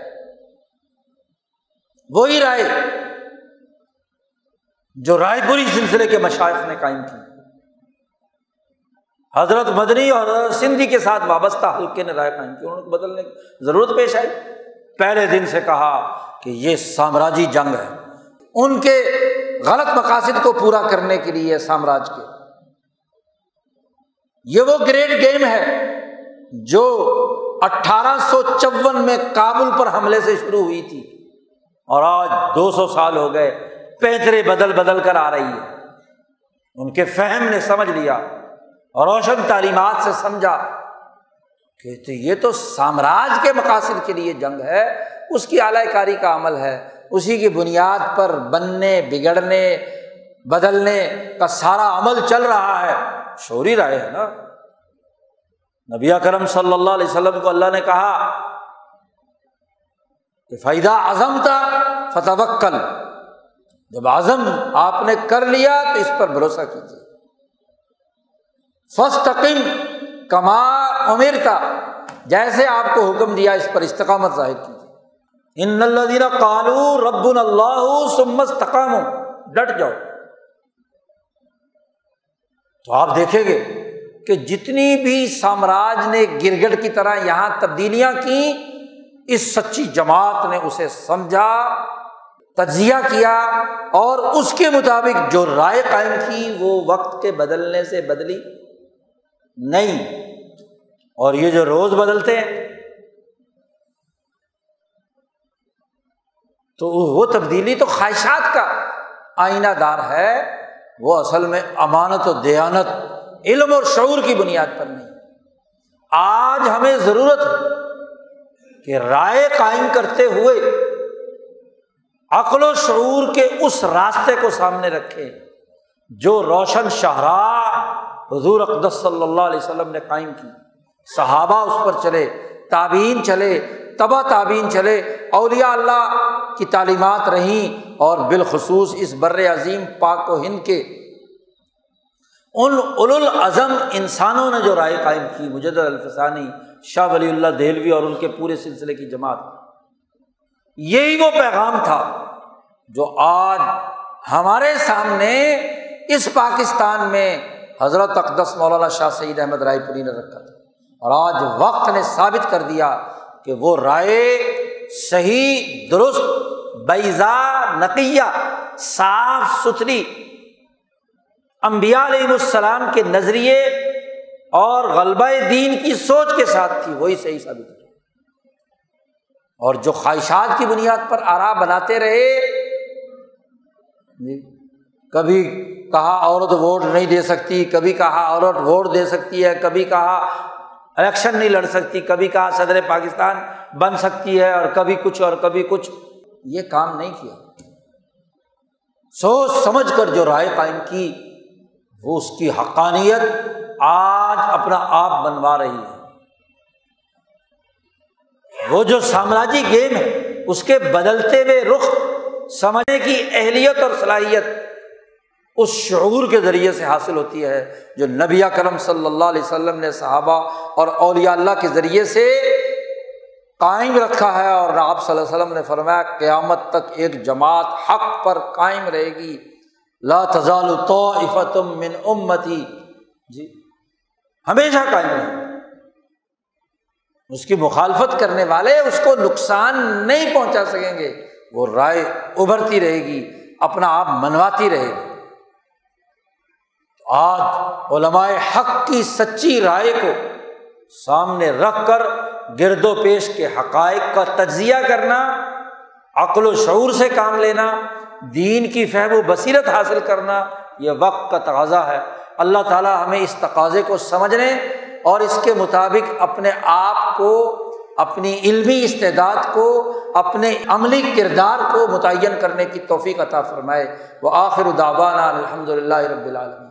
وہی رائے جو رائے پوری سلسلے کے مشائخ نے قائم کی، حضرت مدنی اور حضرت سندھی کے ساتھ وابستہ حلقے نے رائے قائم کی، انہوں کو بدلنے کی ضرورت پیش آئی۔ پہلے دن سے کہا کہ یہ سامراجی جنگ ہے، ان کے غلط مقاصد کو پورا کرنے کے لیے سامراج کے، یہ وہ گریٹ گیم ہے جو 1854 میں کابل پر حملے سے شروع ہوئی تھی اور آج 200 سال ہو گئے، پیترے بدل بدل کر آ رہی ہے۔ ان کے فہم نے سمجھ لیا اور روشن تعلیمات سے سمجھا کہ یہ تو سامراج کے مقاصد کے لیے جنگ ہے، اس کی اعلی کاری کا عمل ہے، اسی کی بنیاد پر بننے، بگڑنے، بدلنے کا سارا عمل چل رہا ہے۔ شعوری رائے ہے نا۔ نبی اکرم صلی اللہ علیہ وسلم کو اللہ نے کہا کہ فَإِذَا عَزَمْتَ فَتَوَكَّلْ، جب عزم آپ نے کر لیا تو اس پر بھروسہ کیجیے۔ فَاسْتَقِمْ كَمَا أُمِرْتَ، جیسے آپ کو حکم دیا اس پر استقامت ظاہر کیجیے۔ إِنَّ الَّذِينَ قَالُوا رَبُّنَا اللَّهُ ثُمَّ اسْتَقَامُوا، ڈٹ جاؤ۔ تو آپ دیکھیں گے کہ جتنی بھی سامراج نے گرگٹ کی طرح یہاں تبدیلیاں کی، اس سچی جماعت نے اسے سمجھا، تجزیہ کیا اور اس کے مطابق جو رائے قائم کی وہ وقت کے بدلنے سے بدلی نہیں۔ اور یہ جو روز بدلتے ہیں تو وہ تبدیلی تو خواہشات کا آئینہ دار ہے، وہ اصل میں امانت و دیانت، علم اور شعور کی بنیاد پر نہیں۔ آج ہمیں ضرورت ہے کہ رائے قائم کرتے ہوئے عقل و شعور کے اس راستے کو سامنے رکھیں جو روشن شاہراہ حضور اقدس صلی اللہ علیہ وسلم نے قائم کی، صحابہ اس پر چلے، تابعین چلے، تبع تابعین چلے، اولیاء اللہ کی تعلیمات رہیں، اور بالخصوص اس بر عظیم پاک و ہند کے ان اولو العزم انسانوں نے جو رائے قائم کی، مجدد الفسانی، شاہ ولی اللہ دہلوی اور ان کے پورے سلسلے کی جماعت، یہی وہ پیغام تھا جو آج ہمارے سامنے اس پاکستان میں حضرت اقدس مولانا شاہ سید احمد رائے پوری نے رکھا تھا، اور آج وقت نے ثابت کر دیا کہ وہ رائے صحیح، درست، بیضاء، نقیہ، صاف ستھری، انبیاء علیہ السلام کے نظریے اور غلبہ دین کی سوچ کے ساتھ تھی، وہی صحیح ثابت ہے۔ اور جو خواہشات کی بنیاد پر آراء بناتے رہے، کبھی کہا عورت ووٹ نہیں دے سکتی، کبھی کہا عورت ووٹ دے سکتی ہے، کبھی کہا الیکشن نہیں لڑ سکتی، کبھی کہا صدر پاکستان بن سکتی ہے، اور کبھی کچھ اور کبھی کچھ، یہ کام نہیں کیا۔ سوچ سمجھ کر جو رائے قائم کی، وہ اس کی حقانیت آج اپنا آپ بنوا رہی ہے۔ وہ جو سامراجی گیم ہے، اس کے بدلتے ہوئے رخ سمجھنے کی اہلیت اور صلاحیت اس شعور کے ذریعے سے حاصل ہوتی ہے جو نبی اکرم صلی اللہ علیہ وسلم نے صحابہ اور اولیاء اللہ کے ذریعے سے قائم رکھا ہے۔ اور آپ صلی اللہ علیہ وسلم نے فرمایا قیامت تک ایک جماعت حق پر قائم رہے گی، لا تزال طائفۃ من امتی، جی ہمیشہ قائم رہے۔ اس کی مخالفت کرنے والے اس کو نقصان نہیں پہنچا سکیں گے، وہ رائے ابھرتی رہے گی، اپنا آپ منواتی رہے گی۔ آج علماء حق کی سچی رائے کو سامنے رکھ کر گرد و پیش کے حقائق کا تجزیہ کرنا، عقل و شعور سے کام لینا، دین کی فہم و بصیرت حاصل کرنا، یہ وقت کا تقاضا ہے۔ اللہ تعالیٰ ہمیں اس تقاضے کو سمجھنے اور اس کے مطابق اپنے آپ کو، اپنی علمی استعداد کو، اپنے عملی کردار کو متعین کرنے کی توفیق عطا فرمائے۔ وآخر دعوانا الحمد للہ رب العالمین۔